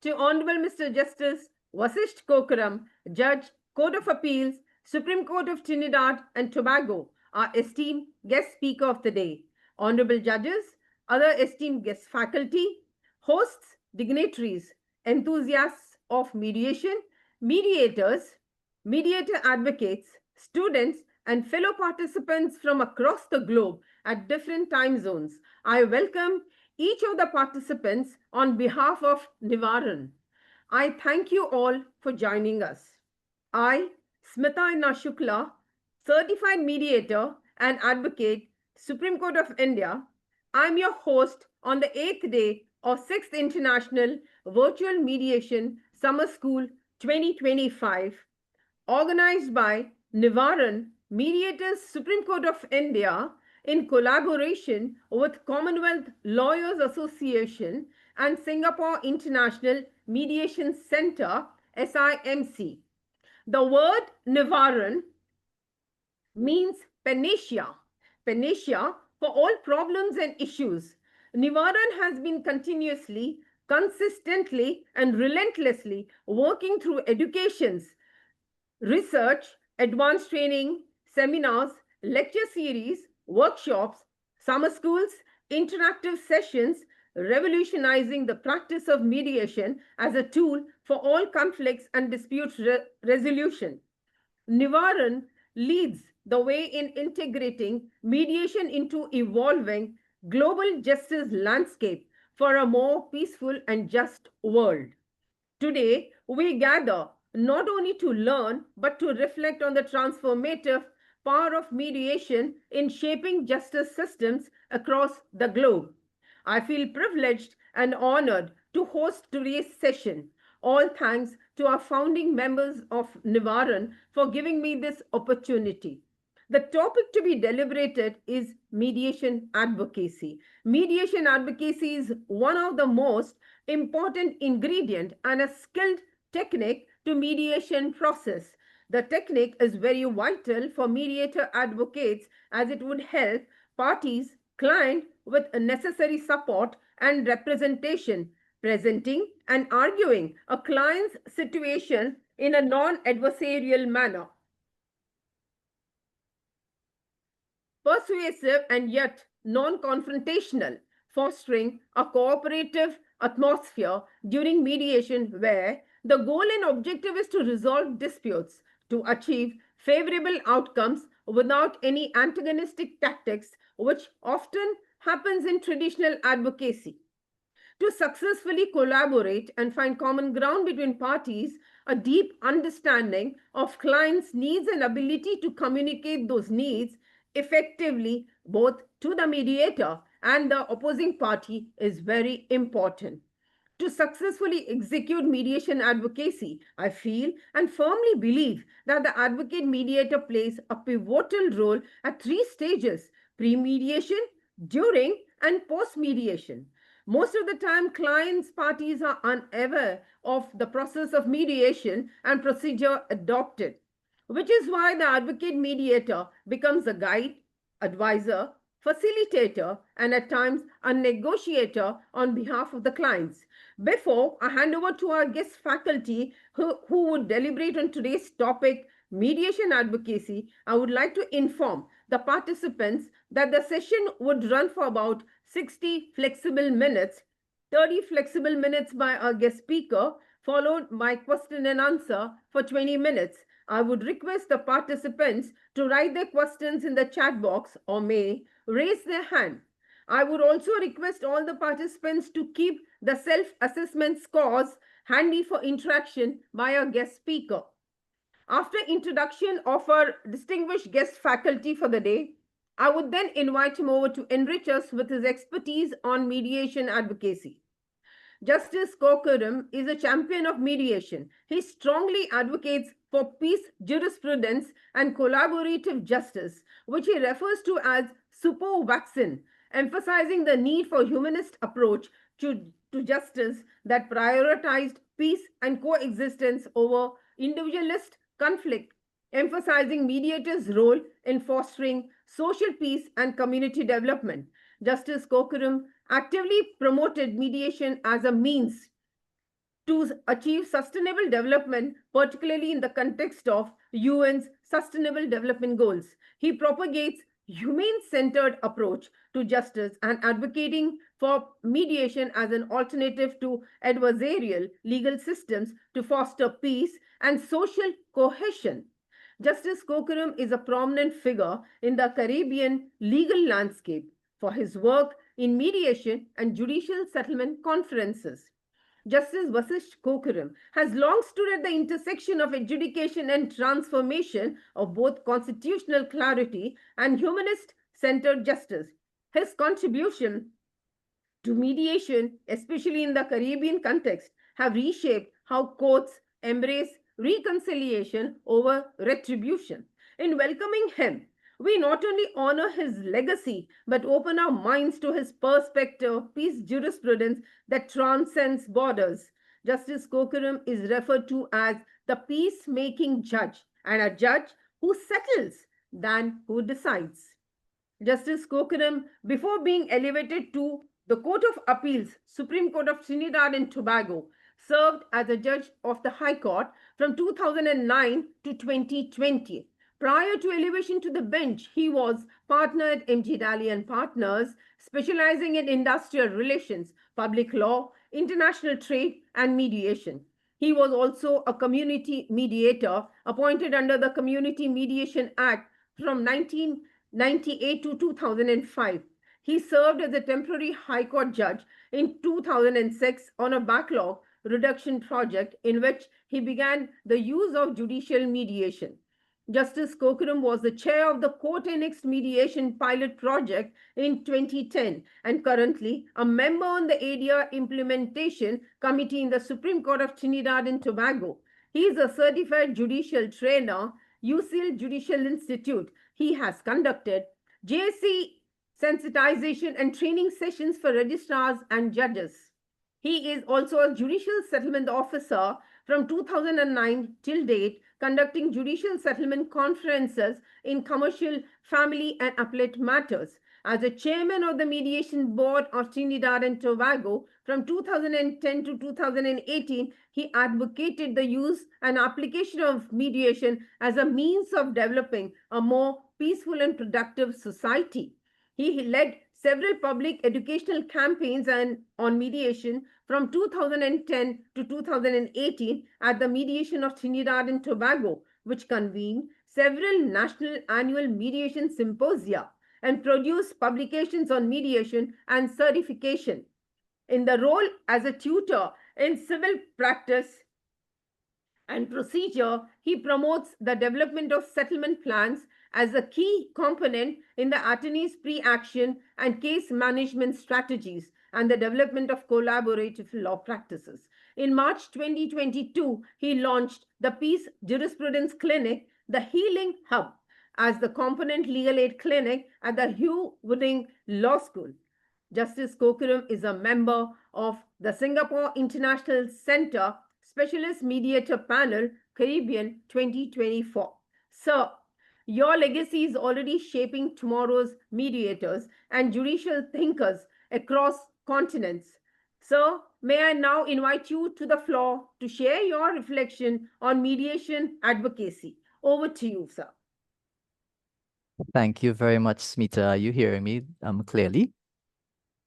to Honorable Mr. Justice Vasheist Kokaram, Judge, Court of Appeals, Supreme Court of Trinidad and Tobago, our esteemed guest speaker of the day, Honorable Judges, other esteemed guest faculty, hosts, dignitaries, enthusiasts of mediation, mediators, mediator advocates, students, and fellow participants from across the globe at different time zones. I welcome each of the participants on behalf of Nivaran. I thank you all for joining us. I, Smita Shukla, certified mediator and advocate, Supreme Court of India, I'm your host on the 8th day of 6th International Virtual Mediation Summer School 2025, organized by Nivaran Mediators Supreme Court of India in collaboration with Commonwealth Lawyers Association and Singapore International Mediation Center, SIMC. The word Nivaran means panacea, panacea for all problems and issues. Nivaran has been continuously, consistently, and relentlessly working through educations, research, advanced training, seminars, lecture series, workshops, summer schools, interactive sessions, revolutionizing the practice of mediation as a tool for all conflicts and dispute resolution. Nivaran leads the way in integrating mediation into evolving global justice landscape for a more peaceful and just world. Today, we gather not only to learn but to reflect on the transformative power of mediation in shaping justice systems across the globe. I feel privileged and honored to host today's session. All thanks to our founding members of Nivaran for giving me this opportunity. The topic to be deliberated is mediation advocacy. Mediation advocacy is one of the most important ingredient and a skilled technique to mediation process. The technique is very vital for mediator advocates as it would help parties, client with necessary support and representation, presenting and arguing a client's situation in a non-adversarial manner. Persuasive and yet non-confrontational, fostering a cooperative atmosphere during mediation where the goal and objective is to resolve disputes, to achieve favorable outcomes without any antagonistic tactics, which often happens in traditional advocacy. To successfully collaborate and find common ground between parties, a deep understanding of clients' needs and ability to communicate those needs effectively both to the mediator and the opposing party is very important. To successfully execute mediation advocacy, I feel and firmly believe that the advocate mediator plays a pivotal role at three stages: pre-mediation, during, and post-mediation. Most of the time, clients' parties are unaware of the process of mediation and procedure adopted, which is why the advocate mediator becomes a guide, advisor, facilitator, and at times a negotiator on behalf of the clients. Before I hand over to our guest faculty who would deliberate on today's topic, mediation advocacy, I would like to inform the participants that the session would run for about 60 flexible minutes, 30 flexible minutes by our guest speaker, followed by question and answer for 20 minutes. I would request the participants to write their questions in the chat box or may raise their hand. I would also request all the participants to keep the self-assessment scores handy for interaction by our guest speaker. After introduction of our distinguished guest faculty for the day, I would then invite him over to enrich us with his expertise on mediation advocacy. Justice Kokaram is a champion of mediation. He strongly advocates for peace jurisprudence and collaborative justice, which he refers to as super vaccine, emphasizing the need for humanist approach to justice that prioritized peace and coexistence over individualist conflict, emphasizing mediators' role in fostering social peace and community development. Justice Kokaram actively promoted mediation as a means to achieve sustainable development, particularly in the context of UN's Sustainable Development Goals. He propagates humane-centered approach to justice and advocating for mediation as an alternative to adversarial legal systems to foster peace and social cohesion. Justice Kokaram is a prominent figure in the Caribbean legal landscape for his work in mediation and judicial settlement conferences. Justice Vasheist Kokaram has long stood at the intersection of adjudication and transformation of both constitutional clarity and humanist centered justice. His contribution to mediation, especially in the Caribbean context, have reshaped how courts embrace reconciliation over retribution. In welcoming him, we not only honor his legacy but open our minds to his perspective, peace jurisprudence that transcends borders. Justice Kokaram is referred to as the peacemaking judge and a judge who settles than who decides. Justice Kokaram, before being elevated to the Court of Appeals, Supreme Court of Trinidad and Tobago, served as a judge of the High Court from 2009 to 2020. Prior to elevation to the bench, he was partner at MG Daly and Partners, specializing in industrial relations, public law, international trade, and mediation. He was also a community mediator appointed under the Community Mediation Act from 1998 to 2005. He served as a temporary High Court judge in 2006 on a backlog reduction project in which he began the use of judicial mediation. Justice Kokaram was the chair of the Court Annexed Mediation Pilot Project in 2010 and currently a member on the ADR Implementation Committee in the Supreme Court of Trinidad and Tobago. He is a certified judicial trainer, UCL Judicial Institute. He has conducted JSC sensitization and training sessions for registrars and judges. He is also a judicial settlement officer from 2009 till date, conducting judicial settlement conferences in commercial, family, and appellate matters. As a chairman of the Mediation Board of Trinidad and Tobago from 2010 to 2018, he advocated the use and application of mediation as a means of developing a more peaceful and productive society. He led several public educational campaigns on mediation from 2010 to 2018 at the Mediation of Trinidad and Tobago, which convened several national annual mediation symposia and produced publications on mediation and certification. In the role as a tutor in civil practice and procedure, he promotes the development of settlement plans as a key component in the attorney's pre-action and case management strategies and the development of collaborative law practices. In March 2022, he launched the Peace Jurisprudence Clinic, the Healing Hub, as the component legal aid clinic at the Hugh Wooding Law School. Justice Kokaram is a member of the Singapore International Center Specialist Mediator Panel, Caribbean 2024. Sir, your legacy is already shaping tomorrow's mediators and judicial thinkers across continents. Sir, may I now invite you to the floor to share your reflection on mediation advocacy. Over to you, sir. Thank you very much, Smita. Are you hearing me clearly?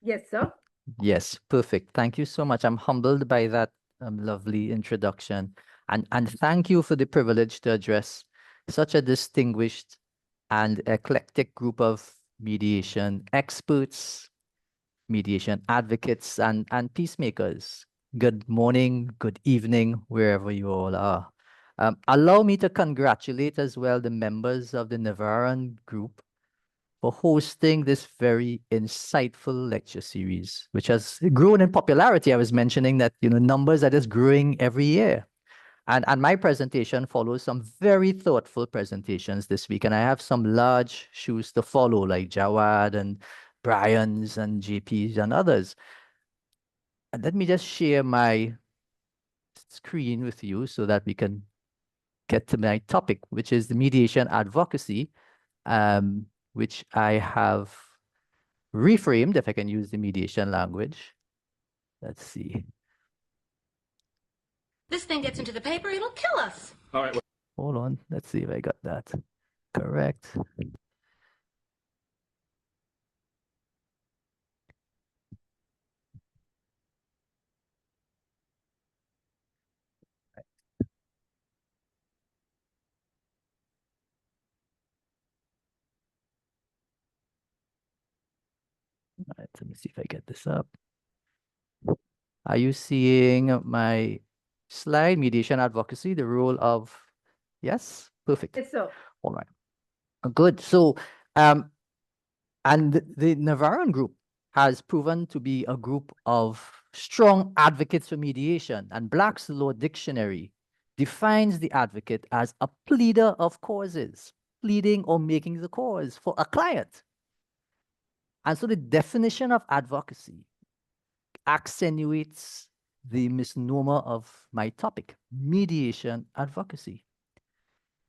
Yes, sir. Yes, perfect. Thank you so much. I'm humbled by that lovely introduction. And thank you for the privilege to address such a distinguished and eclectic group of mediation experts, mediation advocates, and peacemakers. Good morning, good evening, wherever you all are. Allow me to congratulate as well the members of the Navaran group for hosting this very insightful lecture series, which has grown in popularity. I was mentioning that, numbers are just growing every year. And my presentation follows some very thoughtful presentations this week. And I have some large shoes to follow, like Jawad and Brian's and JP's and others. And let me just share my screen with you so that we can get to my topic, which is the mediation advocacy, which I have reframed, if I can use the mediation language. Let's see. This thing gets into the paper, it'll kill us. All right. Hold on. Let's see if I got that correct. All right, let me see if I get this up. Are you seeing my slide, mediation advocacy, the role of, yes? Perfect. Yes, sir. All right. Good. So, and the Navaran group has proven to be a group of strong advocates for mediation, and Black's Law Dictionary defines the advocate as a pleader of causes, pleading or making the cause for a client. And so the definition of advocacy accentuates the misnomer of my topic, mediation advocacy.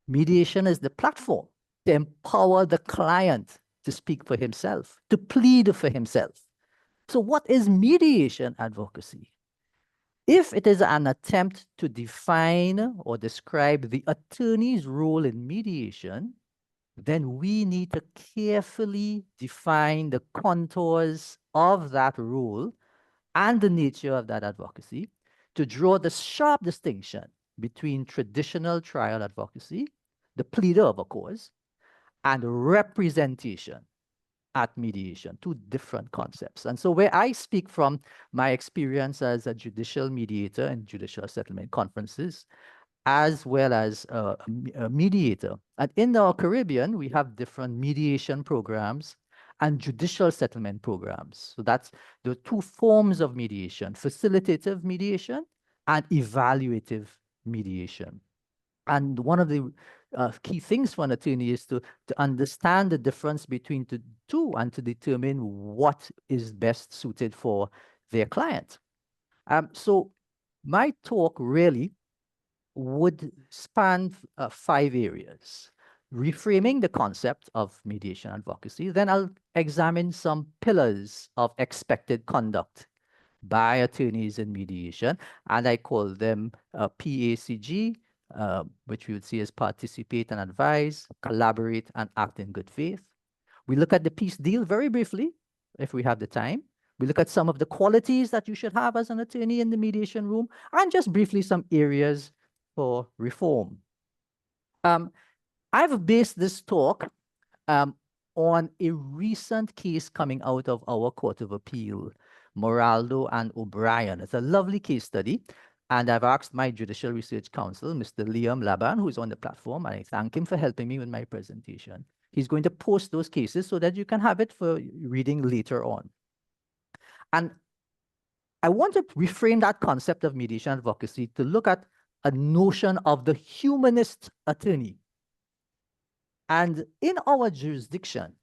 Mediation is the platform to empower the client to speak for himself, to plead for himself. So what is mediation advocacy? If it is an attempt to define or describe the attorney's role in mediation, then we need to carefully define the contours of that role and the nature of that advocacy to draw the sharp distinction between traditional trial advocacy, the pleader of a cause, and representation at mediation, two different concepts. And so where I speak from my experience as a judicial mediator and judicial settlement conferences, as well as a mediator. And in our Caribbean, we have different mediation programs and judicial settlement programs. So that's the two forms of mediation, facilitative mediation and evaluative mediation. And one of the key things for an attorney is to understand the difference between the two and to determine what is best suited for their client. So my talk really would span 5 areas. Reframing the concept of mediation advocacy, then I'll examine some pillars of expected conduct by attorneys in mediation, and I call them PACG, which we would see as participate and advise, collaborate, and act in good faith. We look at the peace deal very briefly, if we have the time. We look at some of the qualities that you should have as an attorney in the mediation room, and just briefly some areas for reform. I've based this talk on a recent case coming out of our Court of Appeal, Moraldo and O'Brien. It's a lovely case study. And I've asked my Judicial Research Counsel, Mr. Liam Laban, who's on the platform, and I thank him for helping me with my presentation. He's going to post those cases so that you can have it for reading later on. And I want to reframe that concept of mediation advocacy to look at a notion of the humanist attorney. And in our jurisdiction,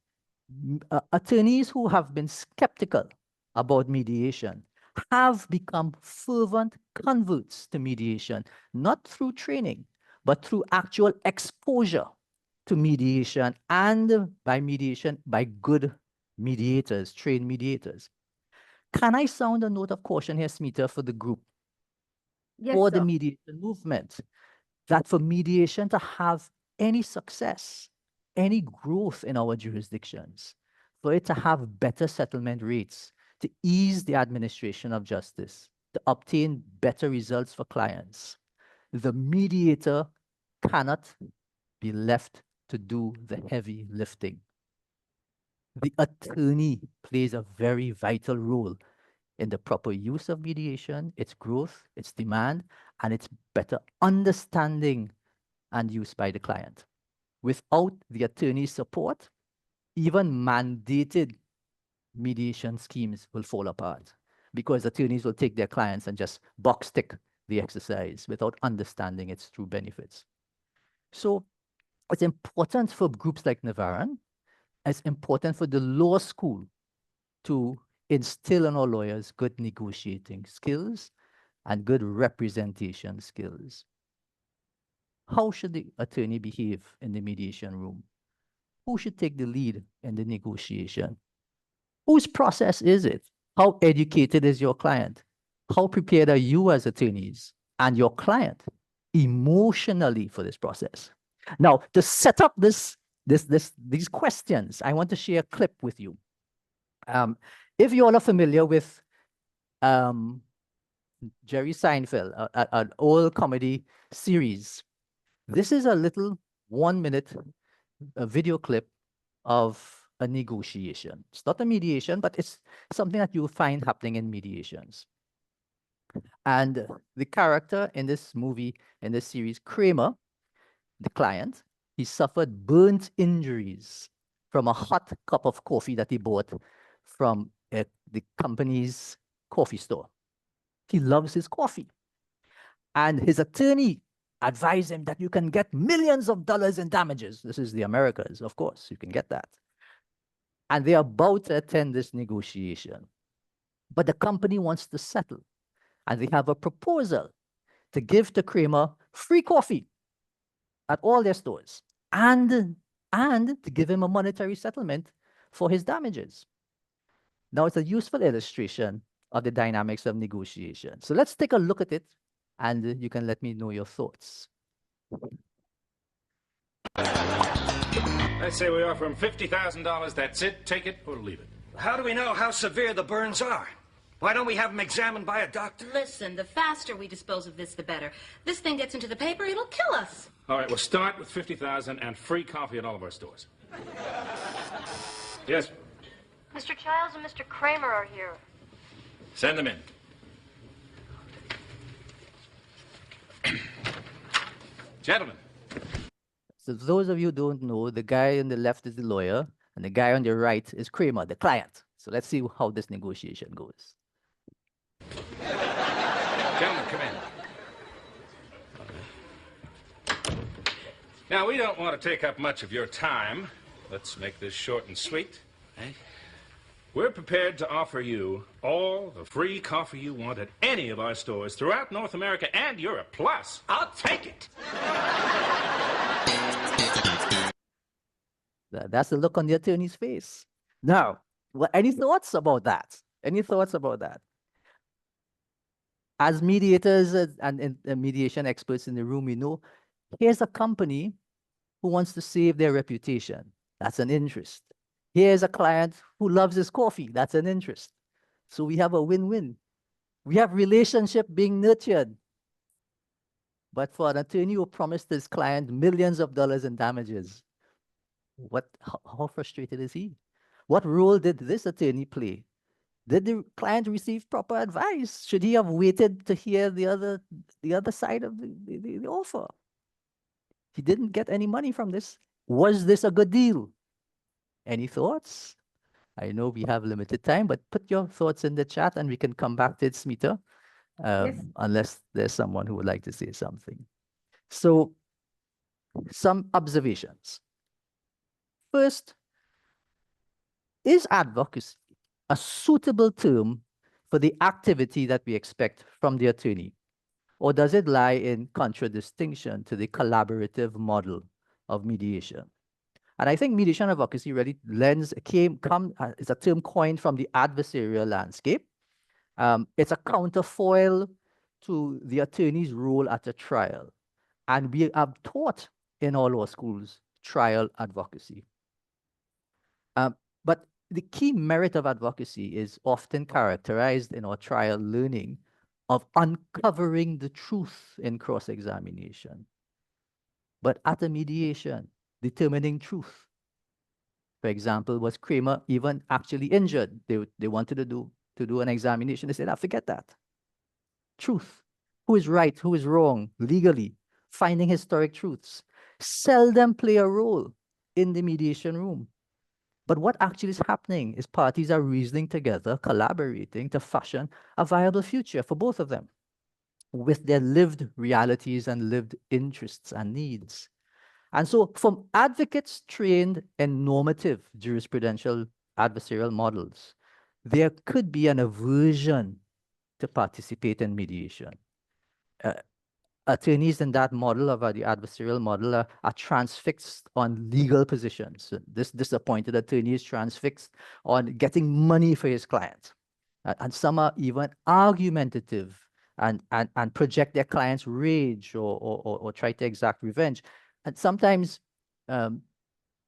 attorneys who have been skeptical about mediation have become fervent converts to mediation, not through training, but through actual exposure to mediation, and by mediation, by good mediators, trained mediators. Can I sound a note of caution here, Smita, for the group? Yes, for sir. the mediation movement, that for mediation to have any success, any growth in our jurisdictions, for it to have better settlement rates, to ease the administration of justice, to obtain better results for clients, the mediator cannot be left to do the heavy lifting. The attorney plays a very vital role in the proper use of mediation, its growth, its demand, and its better understanding and use by the client. Without the attorney's support, even mandated mediation schemes will fall apart because attorneys will take their clients and just box tick the exercise without understanding its true benefits. So it's important for groups like Navaran, it's important for the law school to instill in our lawyers good negotiating skills and good representation skills. How should the attorney behave in the mediation room? Who should take the lead in the negotiation? Whose process is it? How educated is your client? How prepared are you as attorneys? and your client emotionally for this process. Now, to set up these questions, I want to share a clip with you. If you all are familiar with Jerry Seinfeld, an old comedy series, this is a little 1-minute video clip of a negotiation. It's not a mediation, but it's something that you find happening in mediations. And the character in this movie, in this series, Kramer, the client, he suffered burnt injuries from a hot cup of coffee that he bought from the company's coffee store. He loves his coffee. And his attorney advised him that you can get millions of dollars in damages. This is the Americas, of course, you can get that. And they're about to attend this negotiation. But the company wants to settle. And they have a proposal to give to Kramer free coffee at all their stores and to give him a monetary settlement for his damages. Now, it's a useful illustration of the dynamics of negotiation. So let's take a look at it, and you can let me know your thoughts. I say we offer him $50,000. That's it. Take it or leave it. How do we know how severe the burns are? Why don't we have them examined by a doctor? Listen, the faster we dispose of this, the better. This thing gets into the paper, it'll kill us. All right, we'll start with $50,000 and free coffee at all of our stores. Yes, Mr. Childs and Mr. Kramer are here. send them in. Gentlemen. So those of you who don't know, the guy on the left is the lawyer, and the guy on the right is Kramer, the client. So let's see how this negotiation goes. Gentlemen, come in. Now, we don't want to take up much of your time. Let's make this short and sweet. Right? We're prepared to offer you all the free coffee you want at any of our stores throughout North America and Europe. Plus, I'll take it. That's the look on the attorney's face. Now, any thoughts about that? Any thoughts about that? As mediators and mediation experts in the room, we know here's a company who wants to save their reputation. That's an interest. Here's a client who loves his coffee. That's an interest. So we have a win-win. We have relationship being nurtured. But for an attorney who promised his client millions of dollars in damages, how frustrated is he? What role did this attorney play? Did the client receive proper advice? Should he have waited to hear the other side of the offer? He didn't get any money from this. Was this a good deal? Any thoughts? I know we have limited time, but put your thoughts in the chat and we can come back to it, Smita, Yes. unless there's someone who would like to say something. So, some observations. First, is advocacy a suitable term for the activity that we expect from the attorney? Or does it lie in contradistinction to the collaborative model of mediation? And I think mediation advocacy really is a term coined from the adversarial landscape. It's a counterfoil to the attorney's role at a trial. And we have taught in all our schools trial advocacy. But the key merit of advocacy is often characterized in our trial learning of uncovering the truth in cross-examination. But at a mediation, determining truth. For example, was Kramer even actually injured? They wanted to do an examination. They said, forget that. Truth. Who is right? Who is wrong? Legally. Finding historic truths. Seldom play a role in the mediation room. But what actually is happening is parties are reasoning together, collaborating to fashion a viable future for both of them with their lived realities and lived interests and needs. And so from advocates trained in normative jurisprudential adversarial models, there could be an aversion to participate in mediation. Attorneys in that model of the adversarial model are transfixed on legal positions. This disappointed attorney is transfixed on getting money for his client. And some are even argumentative and project their client's rage or try to exact revenge. And sometimes,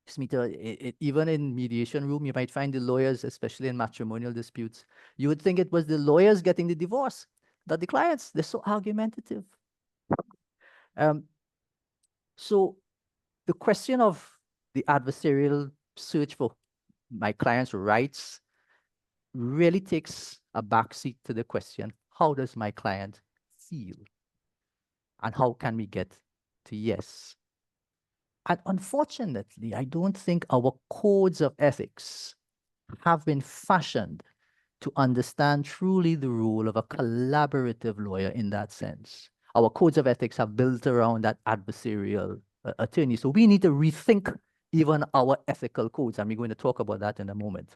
Smita, even in mediation room, you might find the lawyers, especially in matrimonial disputes, you would think it was the lawyers getting the divorce, not the clients. They're so argumentative. So the question of the adversarial search for my client's rights really takes a backseat to the question, how does my client feel? And how can we get to yes? And unfortunately, I don't think our codes of ethics have been fashioned to understand truly the role of a collaborative lawyer in that sense. Our codes of ethics have built around that adversarial attorney. So we need to rethink even our ethical codes, and we're going to talk about that in a moment.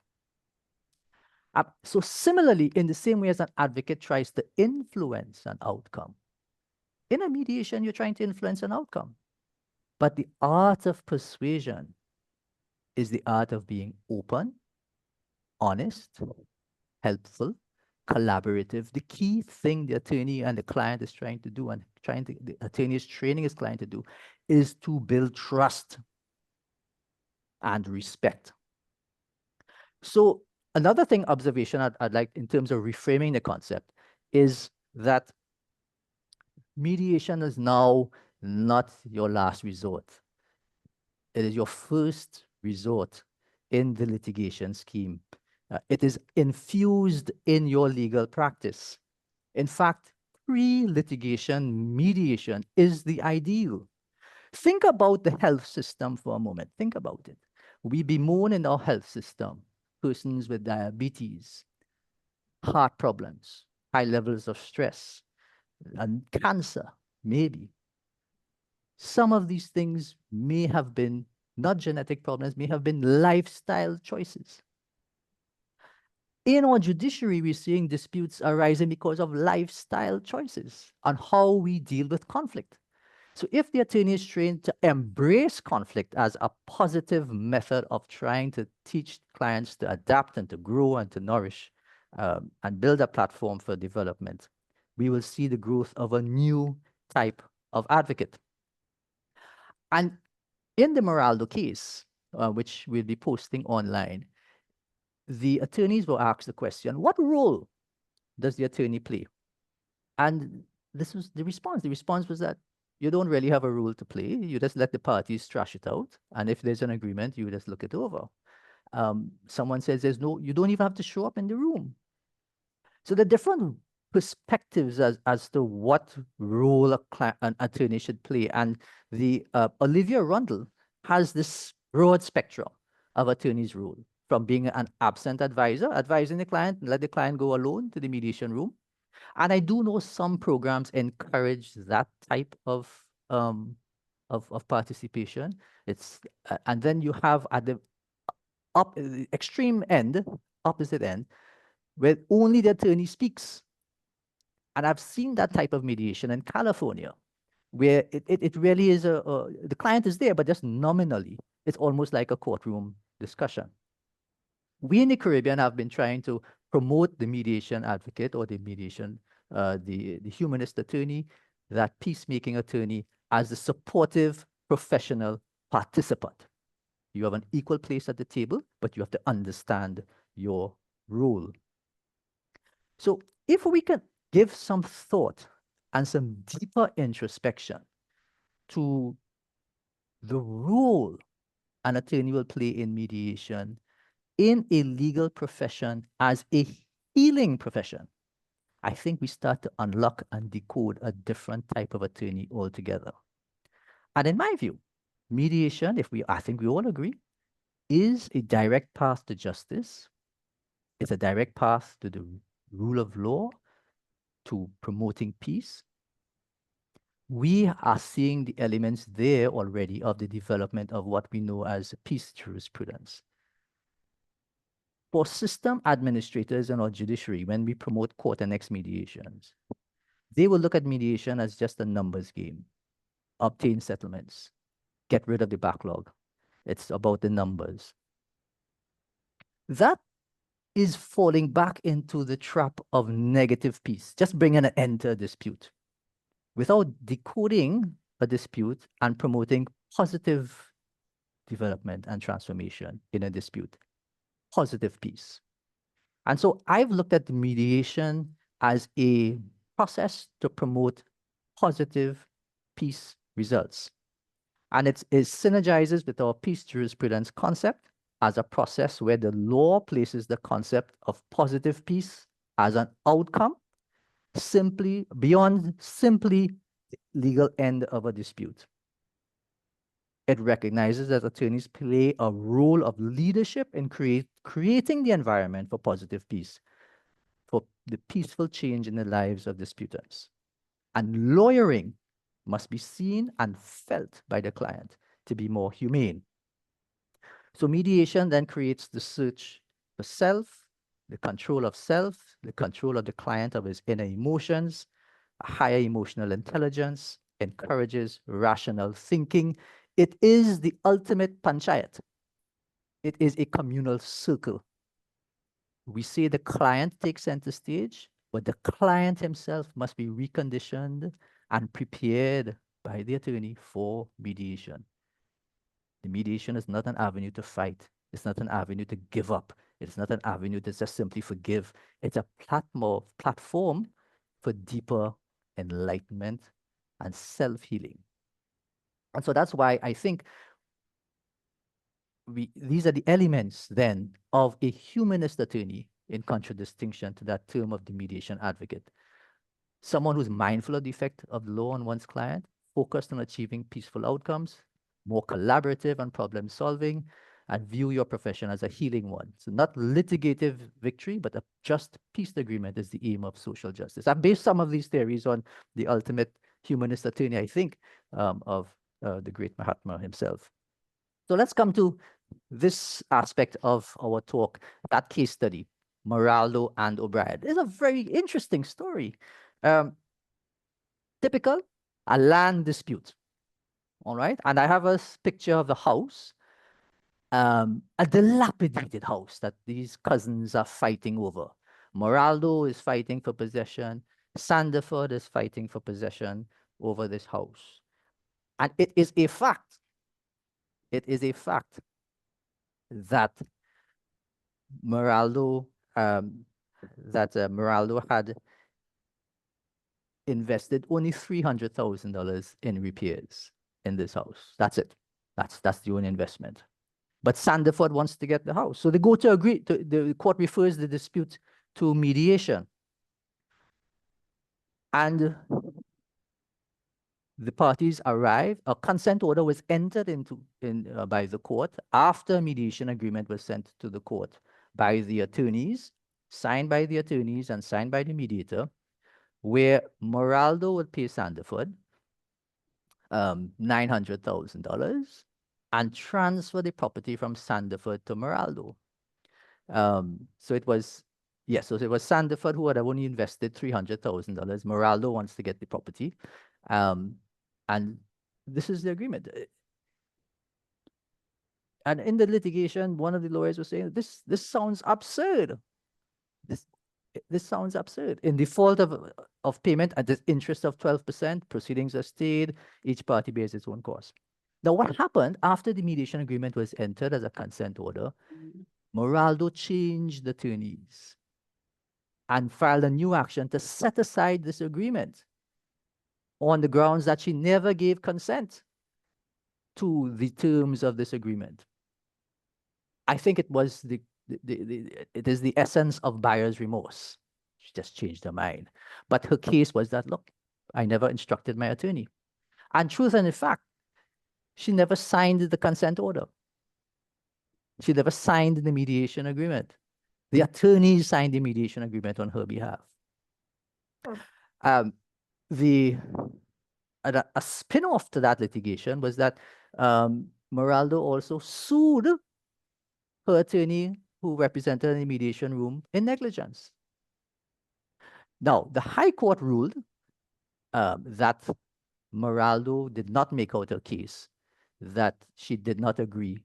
So similarly, in the same way as an advocate tries to influence an outcome, in a mediation, you're trying to influence an outcome. But the art of persuasion is the art of being open, honest, helpful, collaborative. The key thing the attorney and the client is trying to do, and the attorney is training his client to do, is to build trust and respect. So another thing, observation I'd like in terms of reframing the concept is that mediation is now not your last resort. It is your first resort in the litigation scheme. It is infused in your legal practice. In fact, pre-litigation mediation is the ideal. Think about the health system for a moment. Think about it. We bemoan in our health system persons with diabetes, heart problems, high levels of stress, and cancer, maybe. Some of these things may have been not genetic problems, may have been lifestyle choices. In our judiciary, we're seeing disputes arising because of lifestyle choices on how we deal with conflict. So if the attorney is trained to embrace conflict as a positive method of trying to teach clients to adapt and to grow and to nourish and build a platform for development, we will see the growth of a new type of advocate. And in the Moraldo case, which we'll be posting online, the attorneys were asked the question, what role does the attorney play? And this was the response. The response was that you don't really have a role to play. You just let the parties trash it out. And if there's an agreement, you just look it over. Someone says you don't even have to show up in the room. So the different perspectives as to what role an attorney should play. And the Olivia Rundle has this broad spectrum of attorney's role, from being an absent advisor, advising the client, let the client go alone to the mediation room. And I do know some programs encourage that type of participation. It's and then you have at the extreme end, opposite end, where only the attorney speaks. And I've seen that type of mediation in California, where it really is the client is there, but just nominally. It's almost like a courtroom discussion. We in the Caribbean have been trying to promote the mediation advocate or the mediation, the humanist attorney, that peacemaking attorney, as the supportive professional participant. You have an equal place at the table, but you have to understand your role. So if we can give some thought and some deeper introspection to the role an attorney will play in mediation in a legal profession as a healing profession, I think we start to unlock and decode a different type of attorney altogether. And in my view, mediation, I think we all agree, is a direct path to justice. It's a direct path to the rule of law, to promoting peace. We are seeing the elements there already of the development of what we know as peace jurisprudence. For system administrators and our judiciary, when we promote court and ex mediations, they will look at mediation as just a numbers game. Obtain settlements, get rid of the backlog. It's about the numbers. That is falling back into the trap of negative peace, just bringing an end to a dispute without decoding a dispute and promoting positive development and transformation in a dispute, positive peace. And so I've looked at mediation as a process to promote positive peace results. And it synergizes with our peace jurisprudence concept as a process where the law places the concept of positive peace as an outcome, simply beyond simply the legal end of a dispute. It recognizes that attorneys play a role of leadership in creating the environment for positive peace, for the peaceful change in the lives of disputants. And lawyering must be seen and felt by the client to be more humane. So mediation then creates the search for self, the control of self, the control of the client of his inner emotions, a higher emotional intelligence, encourages rational thinking. It is the ultimate panchayat. It is a communal circle. We say the client takes center stage, but the client himself must be reconditioned and prepared by the attorney for mediation. The mediation is not an avenue to fight. It's not an avenue to give up. It's not an avenue to just simply forgive. It's a platform for deeper enlightenment and self-healing. And so that's why I think these are the elements then of a humanist attorney, in contradistinction to that term of the mediation advocate. Someone who's mindful of the effect of the law on one's client, focused on achieving peaceful outcomes, more collaborative and problem solving, and view your profession as a healing one. So not litigative victory, but a just peace agreement is the aim of social justice. I've based some of these theories on the ultimate humanist attorney, I think, of the great Mahatma himself. So let's come to this aspect of our talk, that case study, Moraldo and O'Brien. It's a very interesting story. Typical, a land dispute. All right. And I have a picture of the house, a dilapidated house that these cousins are fighting over. Moraldo is fighting for possession. Sandiford is fighting for possession over this house. And it is a fact. It is a fact that Moraldo had invested only $300,000 in repairs in this house. That's it. That's the only investment. But Sandiford wants to get the house. So they go to agree. The court refers the dispute to mediation. And the parties arrive. A consent order was entered into by the court after mediation agreement was sent to the court by the attorneys, signed by the attorneys and signed by the mediator, where Moraldo would pay Sandiford $900,000 and transfer the property from Sandiford to Moraldo. So it was Sandiford who had only invested $300,000. Moraldo wants to get the property. And this is the agreement. And in the litigation, one of the lawyers was saying, this sounds absurd. This sounds absurd. In default of payment at the interest of 12%, proceedings are stayed, each party bears its own cost. Now, what happened after the mediation agreement was entered as a consent order, Moraldo changed attorneys and filed a new action to set aside this agreement on the grounds that she never gave consent to the terms of this agreement. I think it was it is the essence of buyer's remorse. She just changed her mind. But her case was that, look, I never instructed my attorney. And truth and in fact, she never signed the consent order. She never signed the mediation agreement. The attorney signed the mediation agreement on her behalf. A spin-off to that litigation was that Moraldo also sued her attorney who represented in the mediation room in negligence. Now, the High Court ruled that Moraldo did not make out her case, that she did not agree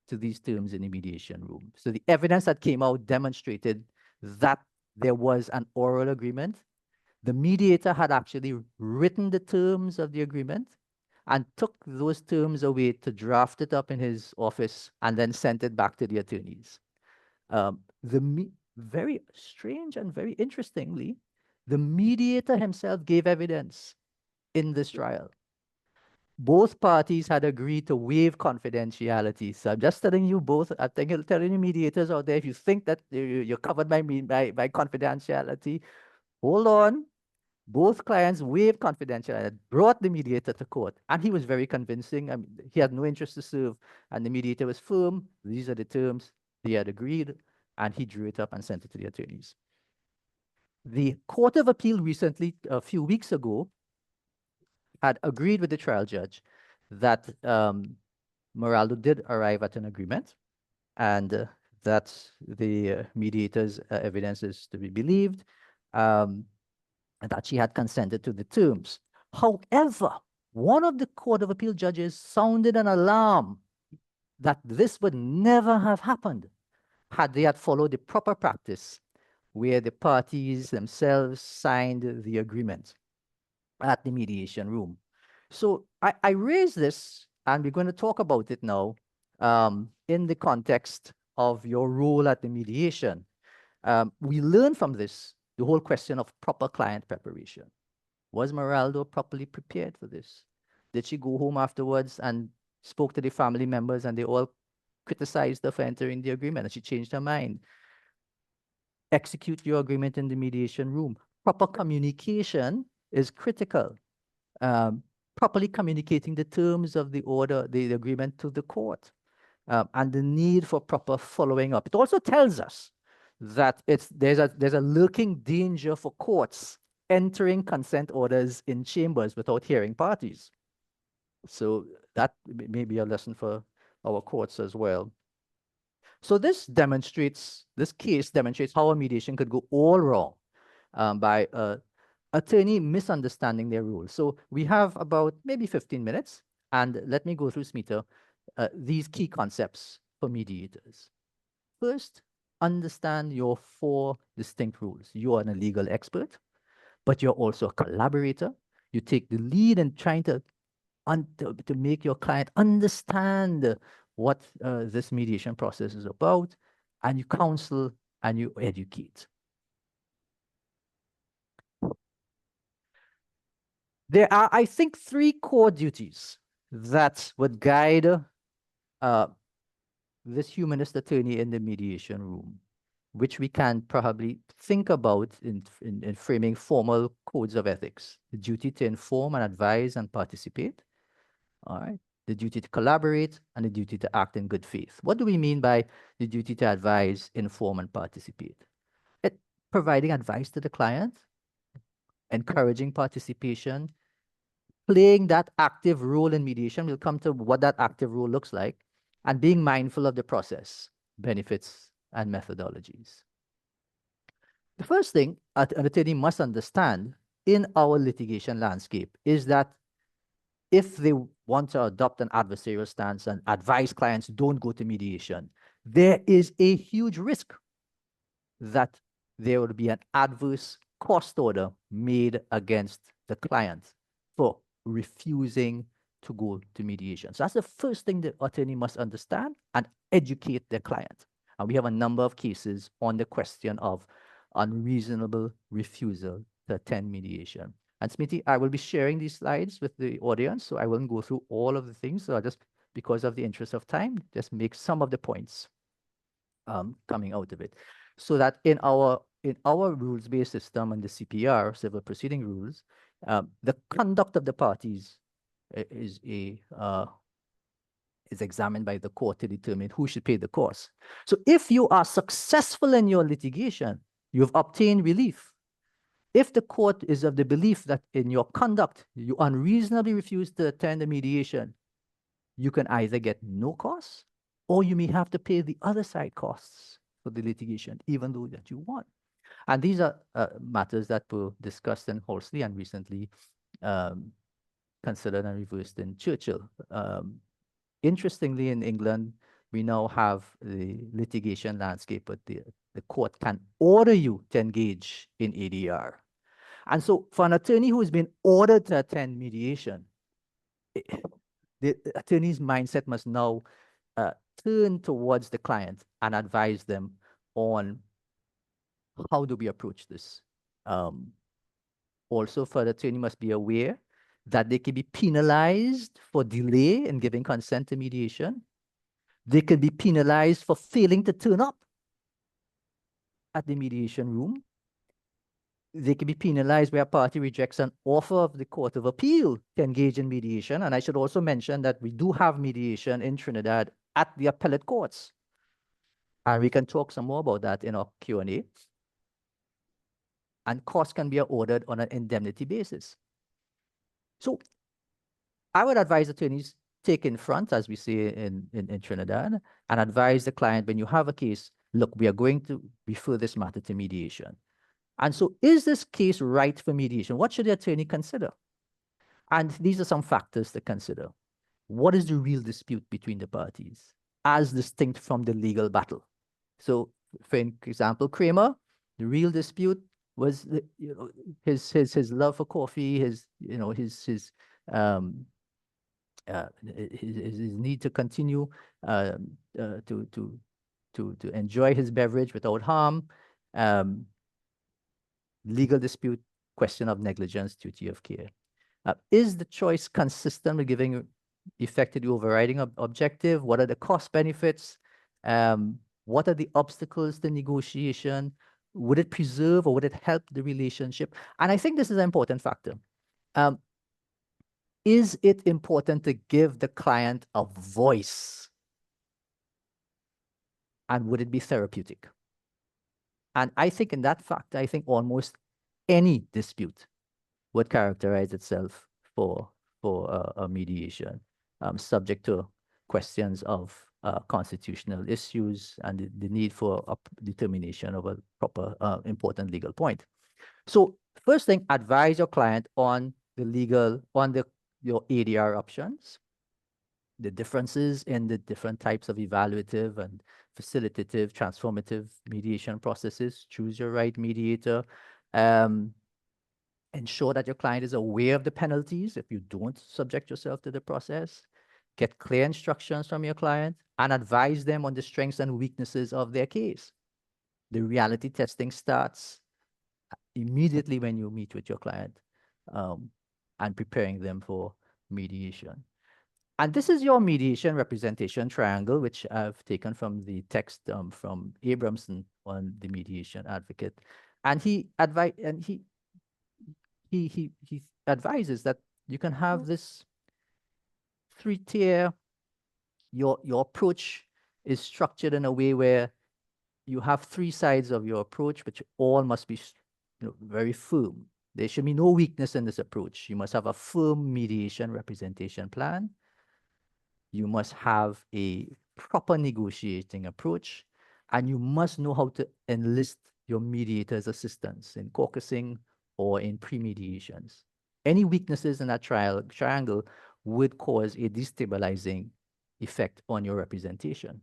to these terms in the mediation room. So the evidence that came out demonstrated that there was an oral agreement. The mediator had actually written the terms of the agreement and took those terms away to draft it up in his office and then sent it back to the attorneys. Very strange and very interestingly, the mediator himself gave evidence in this trial. Both parties had agreed to waive confidentiality. So I'm just telling you both, I'm telling you mediators out there, if you think that you're covered by confidentiality, hold on. Both clients waived confidentiality, brought the mediator to court, and he was very convincing. I mean, he had no interest to serve, and the mediator was firm. These are the terms. They had agreed, and he drew it up and sent it to the attorneys. The Court of Appeal recently, a few weeks ago, had agreed with the trial judge that Moraldo did arrive at an agreement, and that the mediator's evidence is to be believed. And that she had consented to the terms. However, one of the Court of Appeal judges sounded an alarm that this would never have happened had they had followed the proper practice where the parties themselves signed the agreement at the mediation room. So I raise this, and we're going to talk about it now in the context of your role at the mediation. We learn from this the whole question of proper client preparation. Was Moraldo properly prepared for this? Did she go home afterwards and spoke to the family members and they all criticized her for entering the agreement and she changed her mind? Execute your agreement in the mediation room. Proper communication is critical. Properly communicating the terms of the order, the agreement to the court, and the need for proper following up. It also tells us that there's a lurking danger for courts entering consent orders in chambers without hearing parties. So that may be a lesson for our courts as well. So this case demonstrates how a mediation could go all wrong by attorney misunderstanding their rules. So we have about maybe 15 minutes, and let me go through, Smita, these key concepts for mediators. First, understand your 4 distinct rules. You are a legal expert, but you're also a collaborator. You take the lead in trying to make your client understand what this mediation process is about, and you counsel and you educate. There are, I think, 3 core duties that would guide this humanist attorney in the mediation room, which we can probably think about in framing formal codes of ethics. The duty to inform and advise and participate, all right? The duty to collaborate and the duty to act in good faith. What do we mean by the duty to advise, inform, and participate? Providing advice to the client, encouraging participation, playing that active role in mediation. We'll come to what that active role looks like, and being mindful of the process, benefits, and methodologies. The first thing an attorney must understand in our litigation landscape is that if they want to adopt an adversarial stance and advise clients don't go to mediation, there is a huge risk that there will be an adverse cost order made against the client for refusing to go to mediation. So that's the first thing the attorney must understand and educate their client. And we have a number of cases on the question of unreasonable refusal to attend mediation. And Smithy, I will be sharing these slides with the audience, so I won't go through all of the things. So I'll just, because of the interest of time, just make some of the points coming out of it. So that in our rules-based system and the CPR, civil proceeding rules, the conduct of the parties is examined by the court to determine who should pay the cost. So if you are successful in your litigation, you've obtained relief. If the court is of the belief that in your conduct, you unreasonably refuse to attend a mediation, you can either get no costs or you may have to pay the other side costs for the litigation, even though that you won. And these are matters that were discussed in Horsley and recently considered and reversed in Churchill. Interestingly, in England, we now have the litigation landscape, but the court can order you to engage in ADR. And so for an attorney who has been ordered to attend mediation, the attorney's mindset must now turn towards the client and advise them on how do we approach this. Also, for the attorney must be aware that they can be penalized for delay in giving consent to mediation. They can be penalized for failing to turn up at the mediation room. They can be penalized where a party rejects an offer of the Court of Appeal to engage in mediation. And I should also mention that we do have mediation in Trinidad at the appellate courts. And we can talk some more about that in our Q&A. And costs can be ordered on an indemnity basis. So I would advise attorneys take in front, as we say in Trinidad, and advise the client when you have a case, look, we are going to refer this matter to mediation. And so is this case right for mediation? What should the attorney consider? And these are some factors to consider. What is the real dispute between the parties as distinct from the legal battle? So for example, Kramer, the real dispute was his love for coffee, his need to continue to enjoy his beverage without harm. Legal dispute, question of negligence, duty of care. Is the choice consistent with giving effect to the overriding objective? What are the cost benefits? What are the obstacles to negotiation? Would it preserve or would it help the relationship? And I think this is an important factor. Is it important to give the client a voice? And would it be therapeutic? And I think in that factor, I think almost any dispute would characterize itself for a mediation, subject to questions of constitutional issues and the need for a determination of a proper important legal point. So first thing, advise your client on your ADR options, the differences in the different types of evaluative and facilitative, transformative mediation processes. Choose your right mediator. Ensure that your client is aware of the penalties if you don't subject yourself to the process. Get clear instructions from your client and advise them on the strengths and weaknesses of their case. The reality testing starts immediately when you meet with your client and preparing them for mediation. And this is your mediation representation triangle, which I've taken from the text from Abramson on the mediation advocate. And he advises that you can have this three-tier. Your approach is structured in a way where you have three sides of your approach, which all must be very firm. There should be no weakness in this approach. You must have a firm mediation representation plan. You must have a proper negotiating approach, and you must know how to enlist your mediator's assistance in caucusing or in pre-mediations. Any weaknesses in that triangle would cause a destabilizing effect on your representation.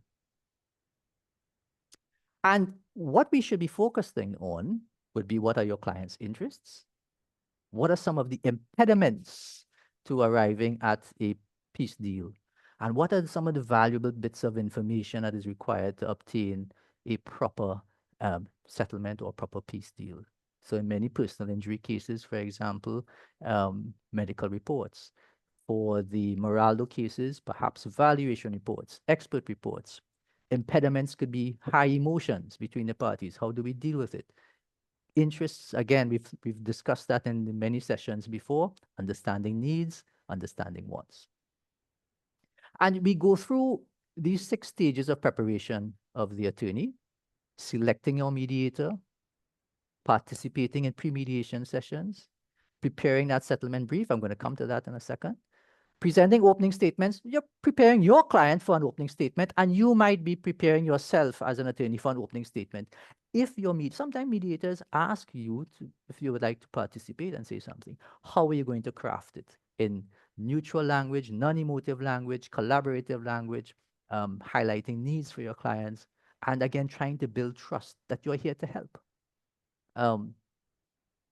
And what we should be focusing on would be, what are your client's interests? What are some of the impediments to arriving at a peace deal? And what are some of the valuable bits of information that is required to obtain a proper settlement or proper peace deal? So in many personal injury cases, for example, medical reports. For the Moraldo cases, perhaps valuation reports, expert reports. Impediments could be high emotions between the parties. How do we deal with it? Interests, again, we've discussed that in many sessions before. Understanding needs, understanding wants. And we go through these 6 stages of preparation of the attorney: selecting your mediator, participating in pre-mediation sessions, preparing that settlement brief. I'm going to come to that in a second. Presenting opening statements. You're preparing your client for an opening statement, and you might be preparing yourself as an attorney for an opening statement. If you're sometimes mediators ask you if you would like to participate and say something. How are you going to craft it? In neutral language, non-emotive language, collaborative language, highlighting needs for your clients, and again, trying to build trust that you're here to help.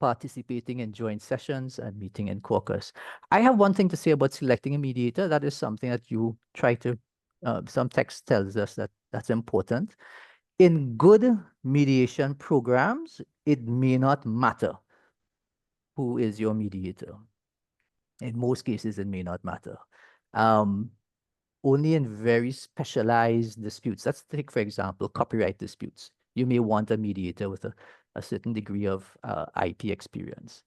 Participating in joint sessions and meeting in caucus. I have one thing to say about selecting a mediator. That is something that you try to, some text tells us that that's important. In good mediation programs, it may not matter who is your mediator. In most cases, it may not matter. Only in very specialized disputes. Let's take, for example, copyright disputes. You may want a mediator with a certain degree of IP experience.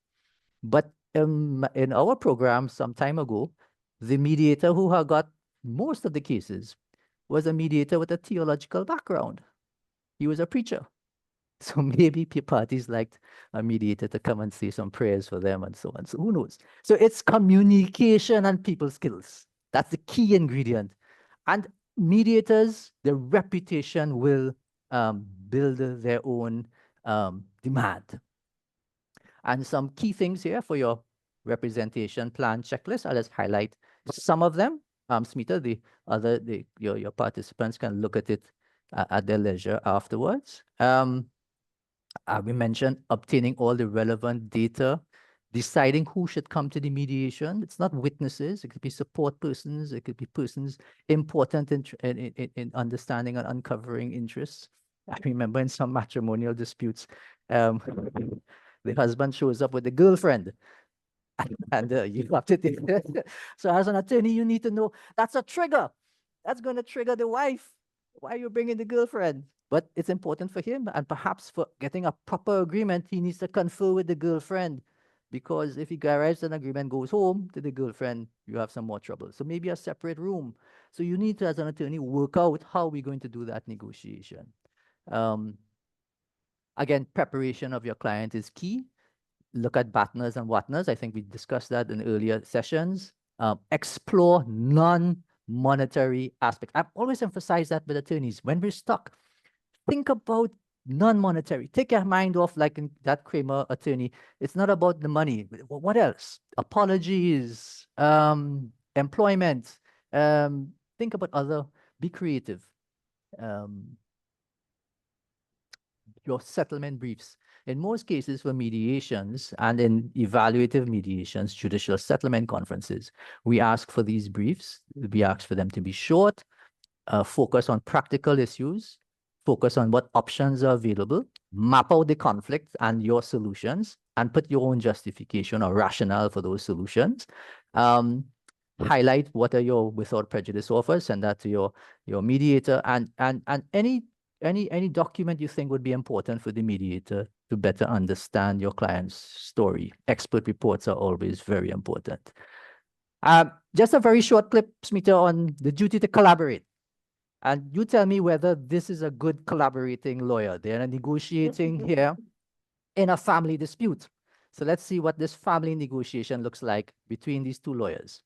But in our program some time ago, the mediator who had got most of the cases was a mediator with a theological background. He was a preacher. So maybe parties liked a mediator to come and say some prayers for them and so on. So who knows? So it's communication and people skills. That's the key ingredient. And mediators, their reputation will build their own demand. And some key things here for your representation plan checklist. I'll just highlight some of them. Smita, your participants can look at it at their leisure afterwards. We mentioned obtaining all the relevant data, deciding who should come to the mediation. It's not witnesses. It could be support persons. It could be persons important in understanding and uncovering interests. I remember in some matrimonial disputes, the husband shows up with the girlfriend, and you have to take it. So as an attorney, you need to know that's a trigger. That's going to trigger the wife. Why are you bringing the girlfriend? But it's important for him, and perhaps for getting a proper agreement, he needs to confer with the girlfriend, because if he arrives at an agreement, goes home to the girlfriend, you have some more trouble. So maybe a separate room. So you need to, as an attorney, work out how we're going to do that negotiation. Again, preparation of your client is key. Look at BATNAs and WATNAs. I think we discussed that in earlier sessions. Explore non-monetary aspects. I've always emphasized that with attorneys. When we're stuck, think about non-monetary. Take your mind off, like in that Kramer attorney. It's not about the money. What else? Apologies, employment. Think about other, be creative. Your settlement briefs. In most cases for mediations and in evaluative mediations, judicial settlement conferences, we ask for these briefs. We ask for them to be short, focus on practical issues, focus on what options are available, map out the conflict and your solutions, and put your own justification or rationale for those solutions. Highlight what are your without prejudice offers, send that to your mediator, and any document you think would be important for the mediator to better understand your client's story. Expert reports are always very important. Just a very short clip, Smita, on the duty to collaborate. And you tell me whether this is a good collaborating lawyer. They're negotiating here in a family dispute. So let's see what this family negotiation looks like between these two lawyers.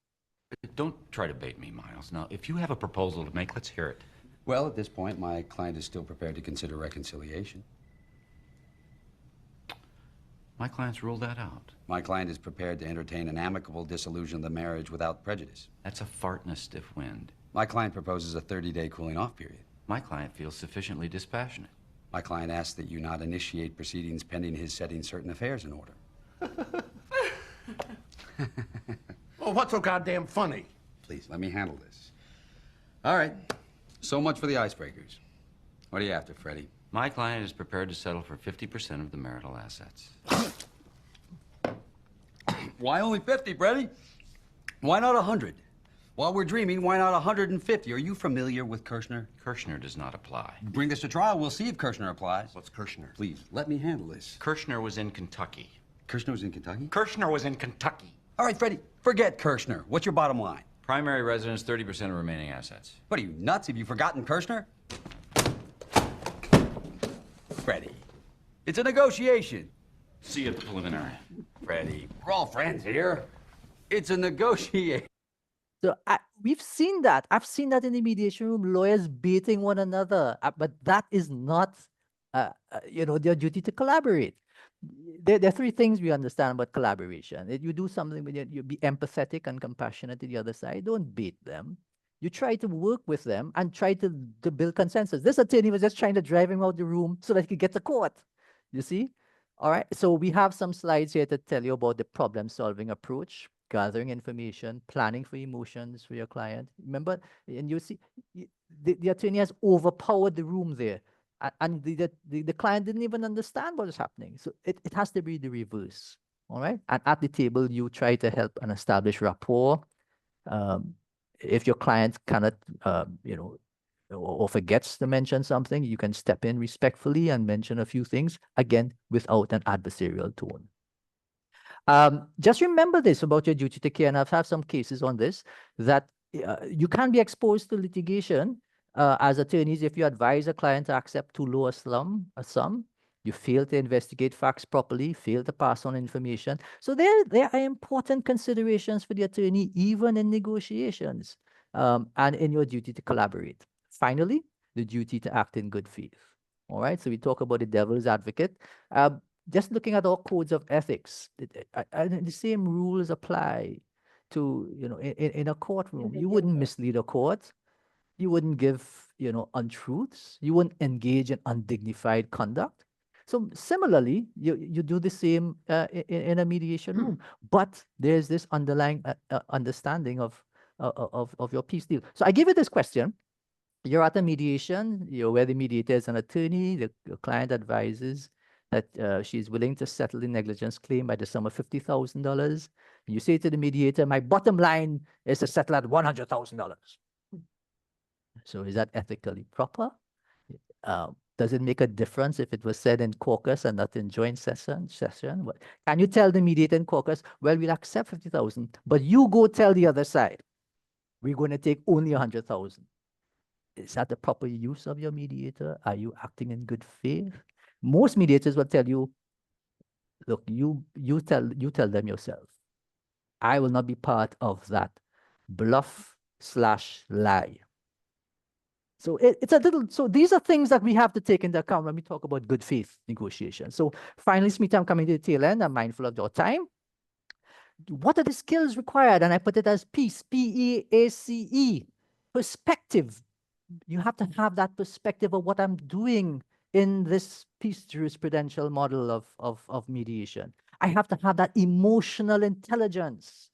Don't try to bait me, Miles. Now, if you have a proposal to make, let's hear it. Well, at this point, my client is still prepared to consider reconciliation. My client's ruled that out. My client is prepared to entertain an amicable dissolution of the marriage without prejudice. That's a fart in a stiff wind. My client proposes a 30-day cooling-off period. My client feels sufficiently dispassionate. My client asks that you not initiate proceedings pending his setting certain affairs in order. Well, what's so goddamn funny? Please, let me handle this. All right. So much for the icebreakers. What are you after, Freddie? My client is prepared to settle for 50% of the marital assets. Why only 50, Freddie? Why not 100? While we're dreaming, why not 150? Are you familiar with Kirshner? Kirshner does not apply. Bring this to trial. We'll see if Kirshner applies. What's Kirshner? Please, let me handle this. Kirshner was in Kentucky. Kirshner was in Kentucky? Kirshner was in Kentucky. All right, Freddie, forget Kirshner. What's your bottom line? Primary residence, 30% of remaining assets. What are you, nuts? Have you forgotten Kirshner? Freddie, it's a negotiation. See you at the preliminary. Freddie, we're all friends here. It's a negotiation. So we've seen that. I've seen that in the mediation room, lawyers baiting one another. But that is not, their duty to collaborate. There are three things we understand about collaboration. You do something, you be empathetic and compassionate to the other side. Don't bait them. You try to work with them and try to build consensus. This attorney was just trying to drive him out the room so that he could get to court. You see? All right. So we have some slides here to tell you about the problem-solving approach, gathering information, planning for emotions for your client. Remember, and you see, the attorney has overpowered the room there. And the client didn't even understand what was happening. So it has to be the reverse. All right. And at the table, you try to help and establish rapport. If your client cannot, or forgets to mention something, you can step in respectfully and mention a few things, again, without an adversarial tone. Just remember this about your duty to care, and I've had some cases on this, that you can be exposed to litigation as attorneys if you advise a client to accept too low a sum, you fail to investigate facts properly, fail to pass on information. So there are important considerations for the attorney, even in negotiations, and in your duty to collaborate. Finally, the duty to act in good faith. All right, so we talk about the devil's advocate. Just looking at our codes of ethics, the same rules apply to, in a courtroom. You wouldn't mislead a court. You wouldn't give, untruths. You wouldn't engage in undignified conduct. So similarly, you do the same in a mediation room, but there's this underlying understanding of your peace deal. So I give you this question. You're at a mediation, where the mediator is an attorney, the client advises that she's willing to settle the negligence claim by the sum of $50,000. You say to the mediator, my bottom line is to settle at $100,000. So is that ethically proper? Does it make a difference if it was said in caucus and not in joint session? Can you tell the mediator in caucus, well, we'll accept 50,000, but you go tell the other side, we're going to take only 100,000. Is that the proper use of your mediator? Are you acting in good faith? Most mediators will tell you, look, you tell them yourself. I will not be part of that bluff/lie. So it's a little, so these are things that we have to take into account when we talk about good faith negotiation. So finally, Smita, I'm coming to the tail end. I'm mindful of your time. What are the skills required? And I put it as PEACE, P-E-A-C-E, perspective. You have to have that perspective of what I'm doing in this peace jurisprudential model of mediation. I have to have that emotional intelligence.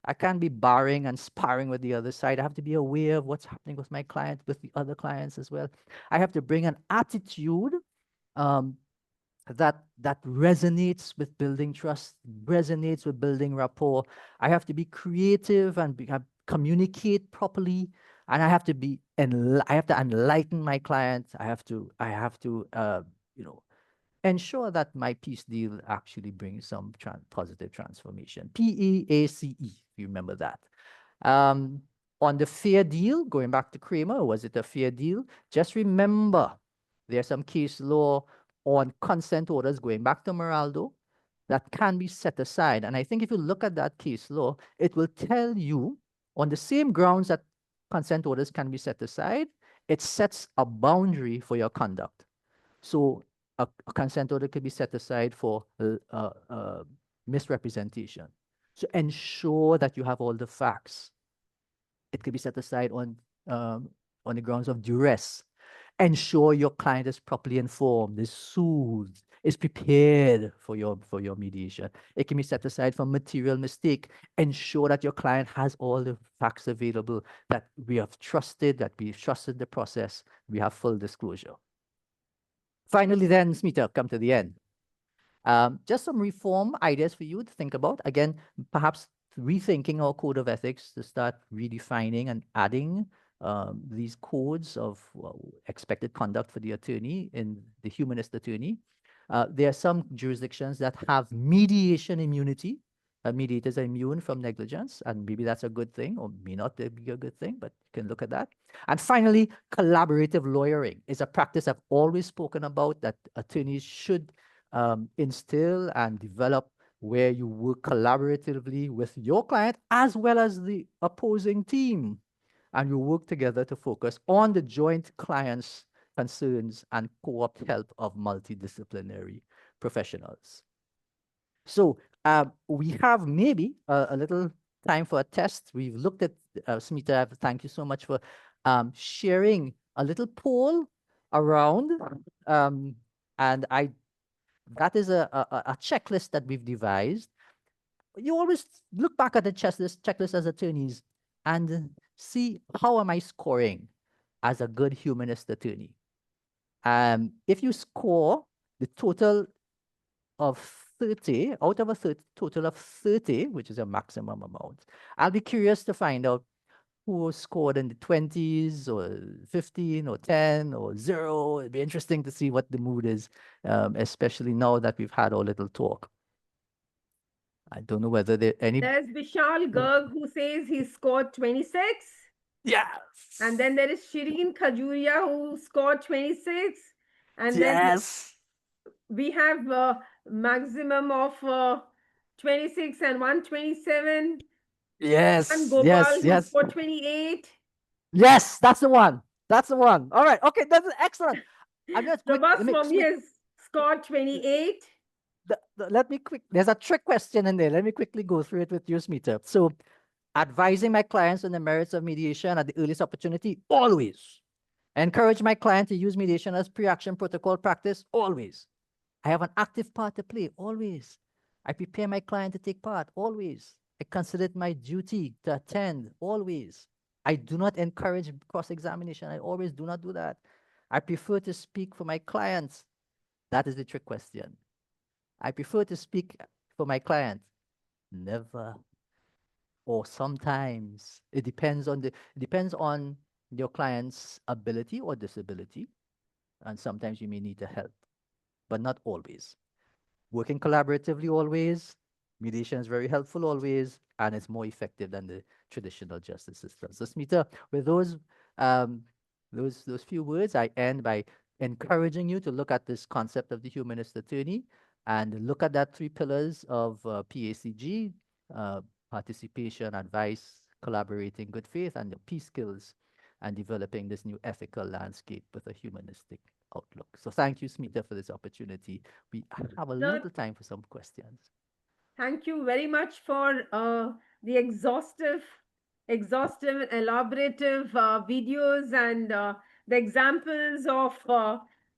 I can't be barring and sparring with the other side. I have to be aware of what's happening with my client, with the other clients as well. I have to bring an attitude that resonates with building trust, resonates with building rapport. I have to be creative and communicate properly, and I have to enlighten my client. I have to ensure that my peace deal actually brings some positive transformation. PEACE, if you remember that. On the fair deal, going back to Kramer, was it a fair deal? Just remember, there's some case law on consent orders, going back to Meraldo, that can be set aside. And I think if you look at that case law, it will tell you on the same grounds that consent orders can be set aside, it sets a boundary for your conduct. So a consent order could be set aside for misrepresentation. So ensure that you have all the facts. It could be set aside on the grounds of duress. Ensure your client is properly informed, is soothed, is prepared for your mediation. It can be set aside for material mistake. Ensure that your client has all the facts available, that we have trusted the process, we have full disclosure. Finally, then, Smita, come to the end. Just some reform ideas for you to think about. Again, perhaps rethinking our code of ethics to start redefining and adding these codes of expected conduct for the attorney in the humanist attorney. There are some jurisdictions that have mediation immunity. Mediators are immune from negligence, and maybe that's a good thing, or may not be a good thing, but you can look at that. And finally, collaborative lawyering is a practice I've always spoken about that attorneys should instill and develop, where you work collaboratively with your client as well as the opposing team, and you work together to focus on the joint client's concerns and co-opt help of multidisciplinary professionals. So we have maybe a little time for a test. We've looked at Smita. Thank you so much for sharing a little poll around, and that is a checklist that we've devised. You always look back at the checklist as attorneys and see how am I scoring as a good humanist attorney. If you score the total of 30 out of a total of 30, which is a maximum amount, I'll be curious to find out who scored in the 20s or 15 or 10 or 0. It'd be interesting to see what the mood is, especially now that we've had our little talk. I don't know whether there any. There's Vishal Garg who says he scored 26. Yes. And then there is Shireen Khajuria who scored 26. And yes. then we have a maximum of 26 and 127. Yes. And Gopal yes. who Yes. scored 28. Yes, that's the one. That's the one. All right. Okay, that's excellent. I'm just quick. Prabhas Swami has scored 28. Let me quick. There's a trick question in there. Let me quickly go through it with you, Smita. So, advising my clients on the merits of mediation at the earliest opportunity, always. Encourage my client to use mediation as pre-action protocol practice, always. I have an active part to play, always. I prepare my client to take part, always. I consider it my duty to attend, always. I do not encourage cross-examination. I always do not do that. I prefer to speak for my clients. That is the trick question. I prefer to speak for my client. Never. Or sometimes. It depends on your client's ability or disability. And sometimes you may need to help, but not always. Working collaboratively always. Mediation is very helpful always, and it's more effective than the traditional justice system. So, Smita, with those few words, I end by encouraging you to look at this concept of the humanist attorney and look at that 3 pillars of PACG: participation, advice, collaborating, good faith, and the peace skills, and developing this new ethical landscape with a humanistic outlook. So thank you, Smita, for this opportunity. We have a little time for some questions. Thank you very much for the exhaustive, elaborative videos and the examples of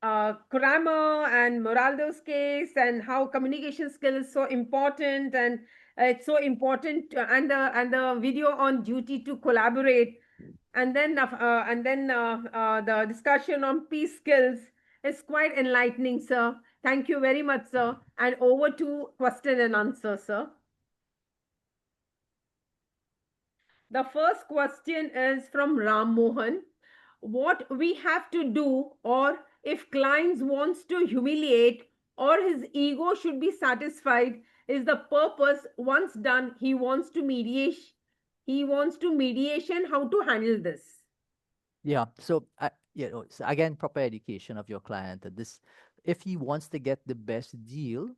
Kokaram and Moraldo's case and how communication skill is so important, and it's so important, and the video on duty to collaborate, and then the discussion on peace skills is quite enlightening, sir. Thank you very much, sir. And over to question and answer, sir. The first question is from Ram Mohan. What we have to do, or if clients wants to humiliate or his ego should be satisfied, is the purpose. Once done, he wants to mediation. How to handle this? Yeah. So, so again, proper education of your client. If he wants to get the best deal,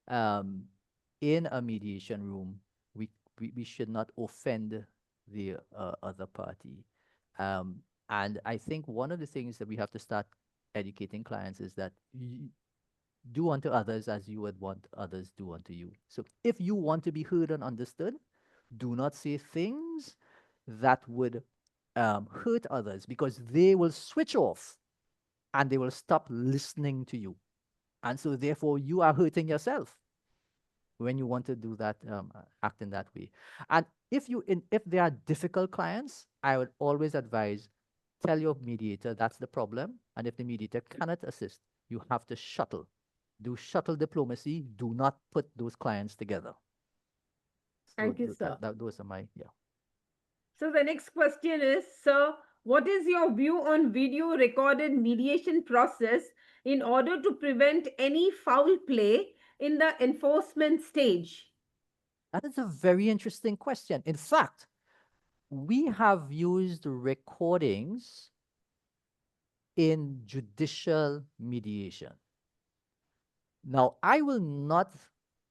in a mediation room, we should not offend the other party. And I think one of the things that we have to start educating clients is that do unto others as you would want others do unto you. So if you want to be heard and understood, do not say things that would hurt others, because they will switch off and they will stop listening to you. And so therefore you are hurting yourself when you want to do that, act in that way. And if there are difficult clients, I would always advise, tell your mediator that's the problem. And if the mediator cannot assist, you have to do shuttle diplomacy. Do not put those clients together. Thank you, sir. Those are my, yeah. So the next question is, sir, what is your view on video recorded mediation process in order to prevent any foul play in the enforcement stage? That is a very interesting question. In fact, we have used recordings in judicial mediation. Now, I will not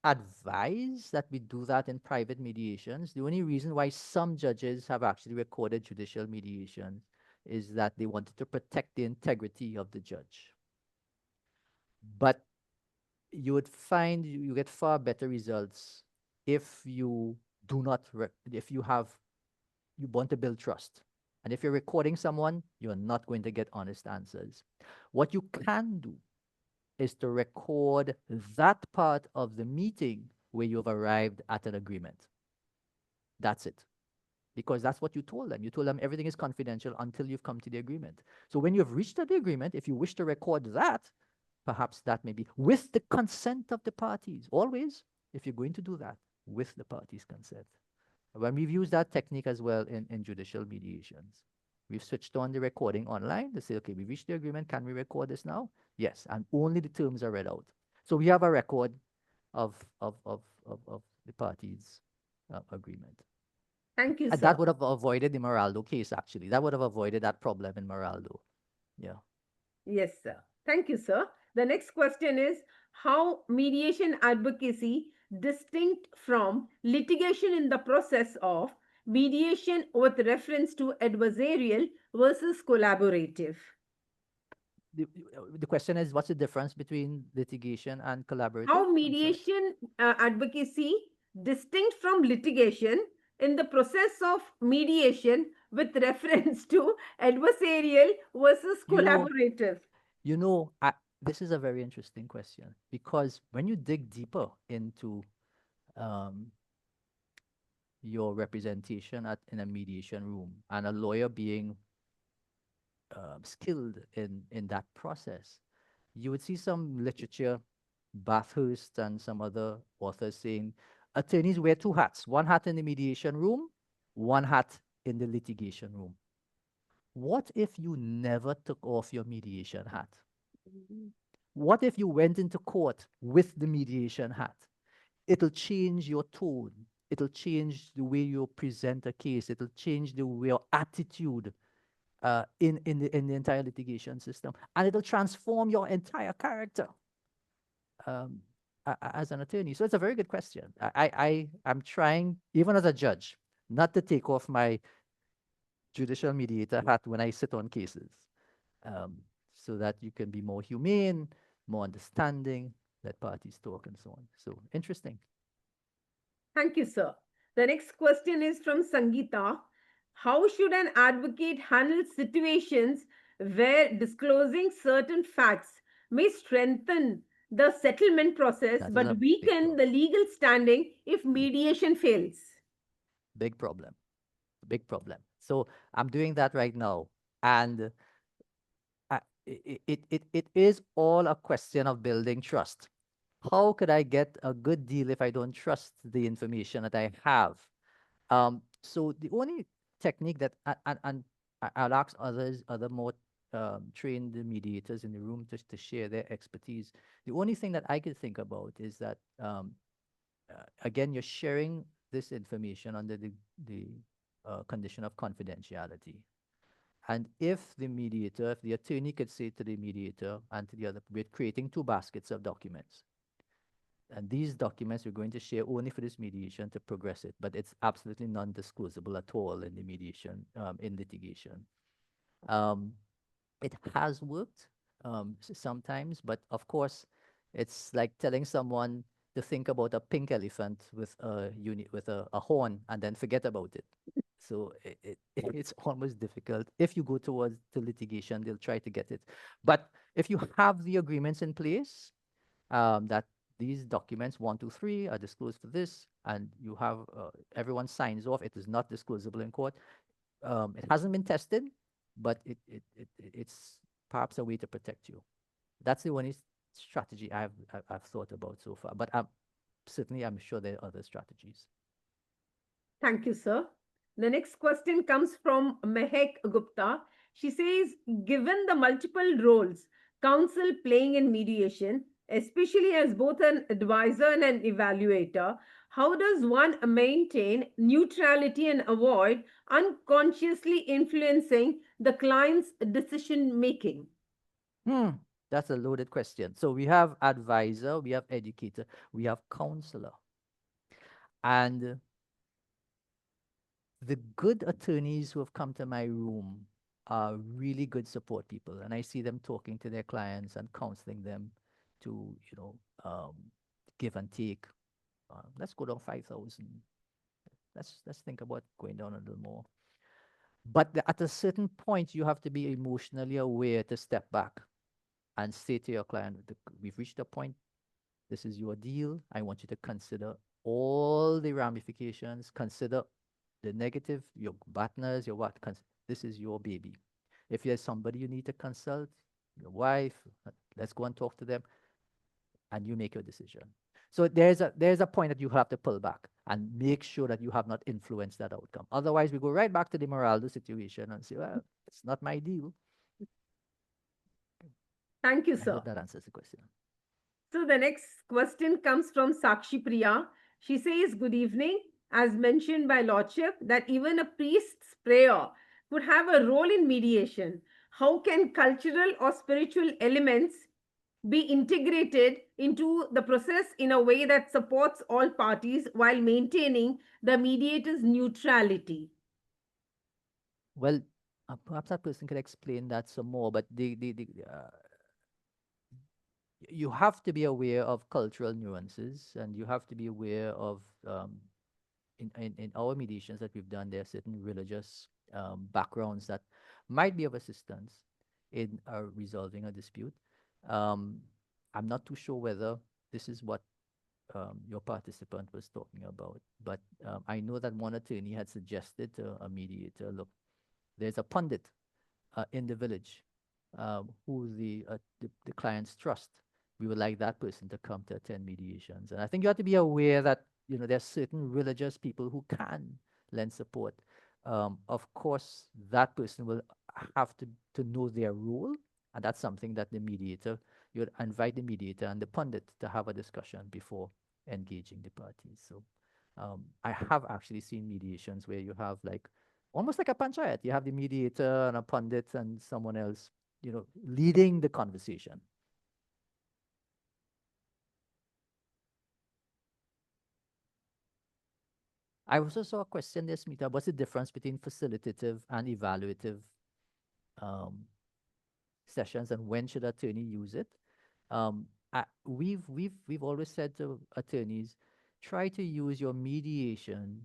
advise that we do that in private mediations. The only reason why some judges have actually recorded judicial mediation is that they wanted to protect the integrity of the judge. But you would find you get far better results if you do not, if you want to build trust. And if you're recording someone, you're not going to get honest answers. What you can do is to record that part of the meeting where you've arrived at an agreement. That's it. Because that's what you told them. You told them everything is confidential until you've come to the agreement. So when you've reached the agreement, if you wish to record that, perhaps that may be with the consent of the parties. Always, if you're going to do that, with the parties' consent. When we've used that technique as well in judicial mediations, we've switched on the recording online to say, okay, we reached the agreement. Can we record this now? Yes, and only the terms are read out. So we have a record of the parties' agreement. Thank you, And sir. that would have avoided the Moraldo case, actually. That would have avoided that problem in Moraldo. Yeah. Yes, sir. Thank you, sir. The next question is how mediation advocacy distinct from litigation in the process of mediation with reference to adversarial versus collaborative? The question is, what's the difference between litigation and collaborative? How mediation advocacy distinct from litigation in the process of mediation with reference to adversarial versus collaborative? This is a very interesting question, because when you dig deeper into your representation in a mediation room, and a lawyer being skilled in that process, you would see some literature, Bathurst and some other authors saying attorneys wear two hats, one hat in the mediation room, one hat in the litigation room. What if you never took off your mediation hat? What if you went into court with the mediation hat? It'll change your tone. It'll change the way you present a case. It'll change your attitude in the entire litigation system, and it'll transform your entire character as an attorney. So it's a very good question. I'm trying, even as a judge, not to take off my judicial mediator hat when I sit on cases, so that you can be more humane, more understanding, let parties talk and so on. So interesting. Thank you, sir. The next question is from Sangeeta. How should an advocate handle situations where disclosing certain facts may strengthen the settlement process but weaken the legal standing if mediation fails? Big problem. Big problem. So I'm doing that right now. And it is all a question of building trust. How could I get a good deal if I don't trust the information that I have? So the only technique that, and I'll ask other more trained mediators in the room just to share their expertise. The only thing that I could think about is that, again, you're sharing this information under the condition of confidentiality. And if the attorney could say to the mediator and to the other, we're creating two baskets of documents. And these documents we're going to share only for this mediation to progress it, but it's absolutely non-disclosable at all in the mediation, in litigation. It has worked sometimes, but of course, it's like telling someone to think about a pink elephant with a horn and then forget about it. So it's almost difficult. If you go towards the litigation, they'll try to get it. But if you have the agreements in place, that these documents 1, 2, 3 are disclosed for this, and you have everyone signs off, it is not disclosable in court. It hasn't been tested, but it's perhaps a way to protect you. That's the only strategy I've thought about so far. But I'm sure there are other strategies. Thank you, sir. The next question comes from Mehek Gupta. She says, given the multiple roles counsel playing in mediation, especially as both an advisor and an evaluator, how does one maintain neutrality and avoid unconsciously influencing the client's decision making? That's a loaded question. So we have advisor, we have educator, we have counselor. And the good attorneys who have come to my room are really good support people. And I see them talking to their clients and counseling them to, give and take. Let's go down 5,000. let's think about going down a little more. But at a certain point, you have to be emotionally aware to step back and say to your client, we've reached a point. This is your deal. I want you to consider all the ramifications. Consider the negative, your partners, your what. This is your baby. If there's somebody you need to consult, your wife, let's go and talk to them, and you make your decision. So there's a point that you have to pull back and make sure that you have not influenced that outcome. Otherwise, we go right back to the Moraldo situation and say, well, it's not my deal. Thank you, I sir. hope that answers the question. So the next question comes from Sakshi Priya. She says, good evening. As mentioned by Lordship, that even a priest's prayer could have a role in mediation. How can cultural or spiritual elements be integrated into the process in a way that supports all parties while maintaining the mediator's neutrality? Well, perhaps that person could explain that some more, but you have to be aware of cultural nuances, and you have to be aware of in our mediations that we've done, there are certain religious backgrounds that might be of assistance in resolving a dispute. I'm not too sure whether this is what your participant was talking about, but I know that one attorney had suggested to a mediator, look, there's a pundit in the village who the clients trust. We would like that person to come to attend mediations. And I think you have to be aware that there are certain religious people who can lend support. Of course, that person will have to know their role, and that's something that the mediator, you would invite the mediator and the pundit to have a discussion before engaging the parties. So I have actually seen mediations where you have almost like a panchayat. You have the mediator and a pundit and someone else, leading the conversation. I also saw a question there, Smita. What's the difference between facilitative and evaluative sessions, and when should attorney use it? We've always said to attorneys, try to use your mediation,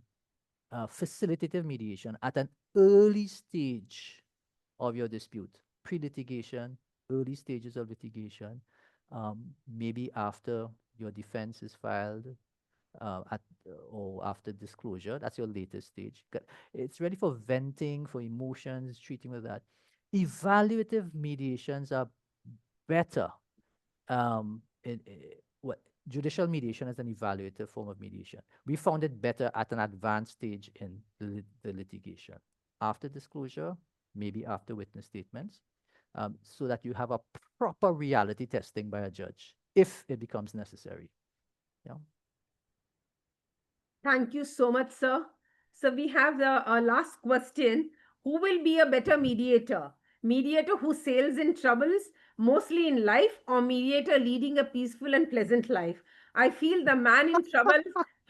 facilitative mediation, at an early stage of your dispute, pre-litigation, early stages of litigation, maybe after your defense is filed, or after disclosure. That's your latest stage. It's ready for venting, for emotions, treating with that. Evaluative mediations are better. What judicial mediation is an evaluative form of mediation. We found it better at an advanced stage in the litigation, after disclosure, maybe after witness statements, so that you have a proper reality testing by a judge if it becomes necessary. Yeah. Thank you so much, sir. So we have the last question. Who will be a better mediator? Mediator who sails in troubles, mostly in life, or mediator leading a peaceful and pleasant life? I feel the man in trouble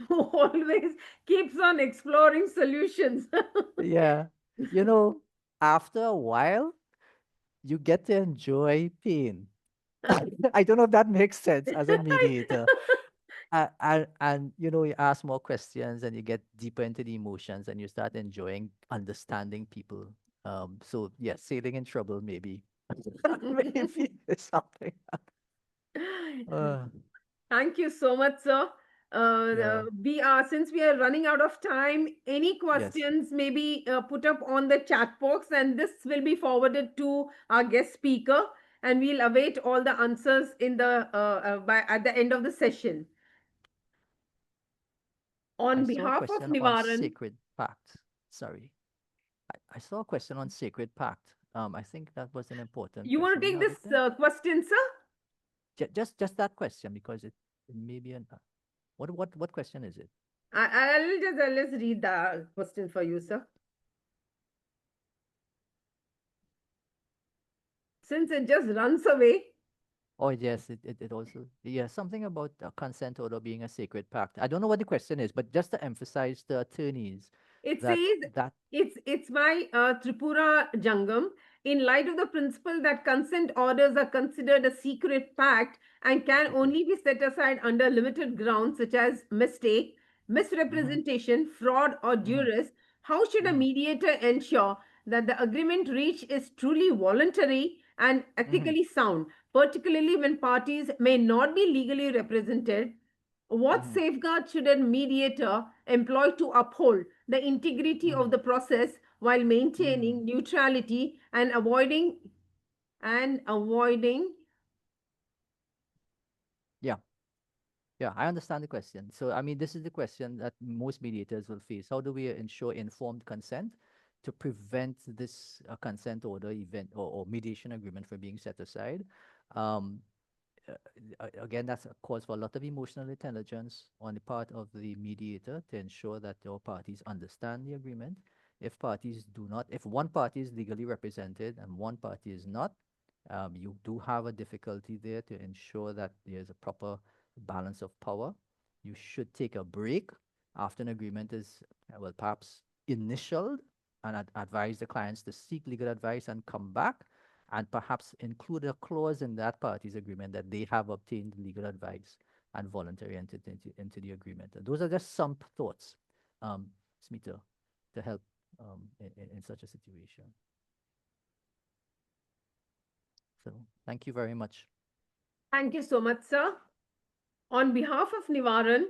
who always keeps on exploring solutions. Yeah. After a while, you get to enjoy pain. I don't know if that makes sense as a mediator. And you ask more questions and you get deeper into the emotions and you start enjoying understanding people. So yeah, sailing in trouble maybe. Maybe it's something. Uh, Thank you so much, sir. yeah. Since we are running out of time, any Yes. questions maybe put up on the chat box, and this will be forwarded to our guest speaker, and we'll await all the answers at the end of the session. I On saw a behalf of question on Nivaran, sacred pact. Sorry. I saw a question on sacred pact. I think that was an important you want question. to You take have this it there? question, sir? Just that question, because it may be an what question is it? I'll just let's read the question for you, sir. Since it just runs away. Oh yes, it also, something about a consent order being a sacred pact. I don't know what the question is, but just to emphasize to attorneys It that says it's by Tripura Jangam. In light of the principle that consent orders are considered a secret pact and can only be set aside under limited grounds such as mistake, misrepresentation, fraud, or duress, how should a mediator ensure that the agreement reached is truly voluntary and ethically sound, particularly when parties may not be legally represented? What safeguards should a mediator employ to uphold the integrity of the process while maintaining neutrality and avoiding Yeah. Yeah, I understand the question. So, I mean, this is the question that most mediators will face. How do we ensure informed consent to prevent this consent order event or mediation agreement from being set aside? Um, Again, that's a cause for a lot of emotional intelligence on the part of the mediator to ensure that your parties understand the agreement. If parties do not, if one party is legally represented and one party is not, you do have a difficulty there to ensure that there's a proper balance of power. You should take a break after an agreement is, well, perhaps initialed, and advise the clients to seek legal advice and come back, and perhaps include a clause in that party's agreement that they have obtained legal advice and voluntarily entered into the agreement. And those are just some thoughts, Smita, to help in such a situation. So thank you very much. Thank you so much, sir. On behalf of Nivaran,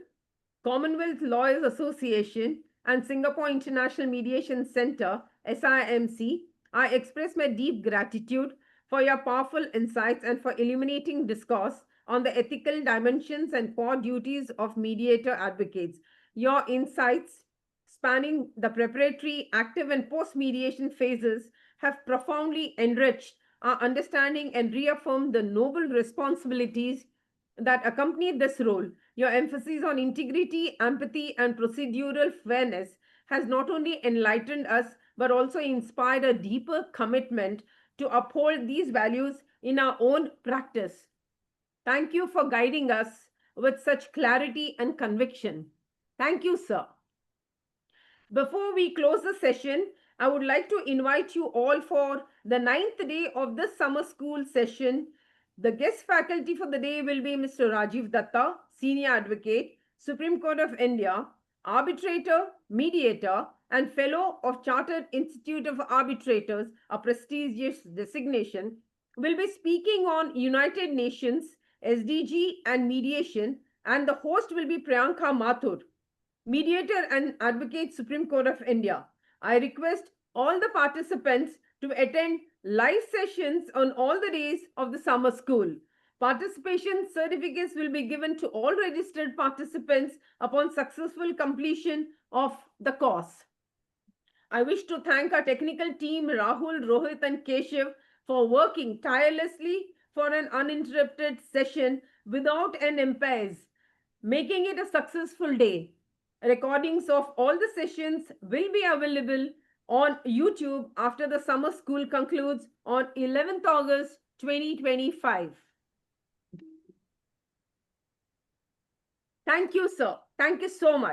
Commonwealth Lawyers Association, and Singapore International Mediation Center, SIMC, I express my deep gratitude for your powerful insights and for illuminating discourse on the ethical dimensions and core duties of mediator advocates. Your insights, spanning the preparatory, active, and post mediation phases, have profoundly enriched our understanding and reaffirmed the noble responsibilities that accompany this role. Your emphasis on integrity, empathy, and procedural fairness has not only enlightened us but also inspired a deeper commitment to uphold these values in our own practice. Thank you for guiding us with such clarity and conviction. Thank you, sir. Before we close the session, I would like to invite you all for the 9th day of this summer school session. The guest faculty for the day will be Mr. Rajiv Datta, Senior Advocate, Supreme Court of India, Arbitrator, Mediator, and Fellow of Chartered Institute of Arbitrators, a prestigious designation, will be speaking on United Nations, SDG, and mediation, and the host will be Priyanka Mathur, Mediator and Advocate, Supreme Court of India. I request all the participants to attend live sessions on all the days of the summer school. Participation certificates will be given to all registered participants upon successful completion of the course. I wish to thank our technical team, Rahul, Rohit, and Keshav, for working tirelessly for an uninterrupted session without an impasse, making it a successful day. Recordings of all the sessions will be available on YouTube after the summer school concludes on 11th August 2025. Thank you, sir. Thank you so much.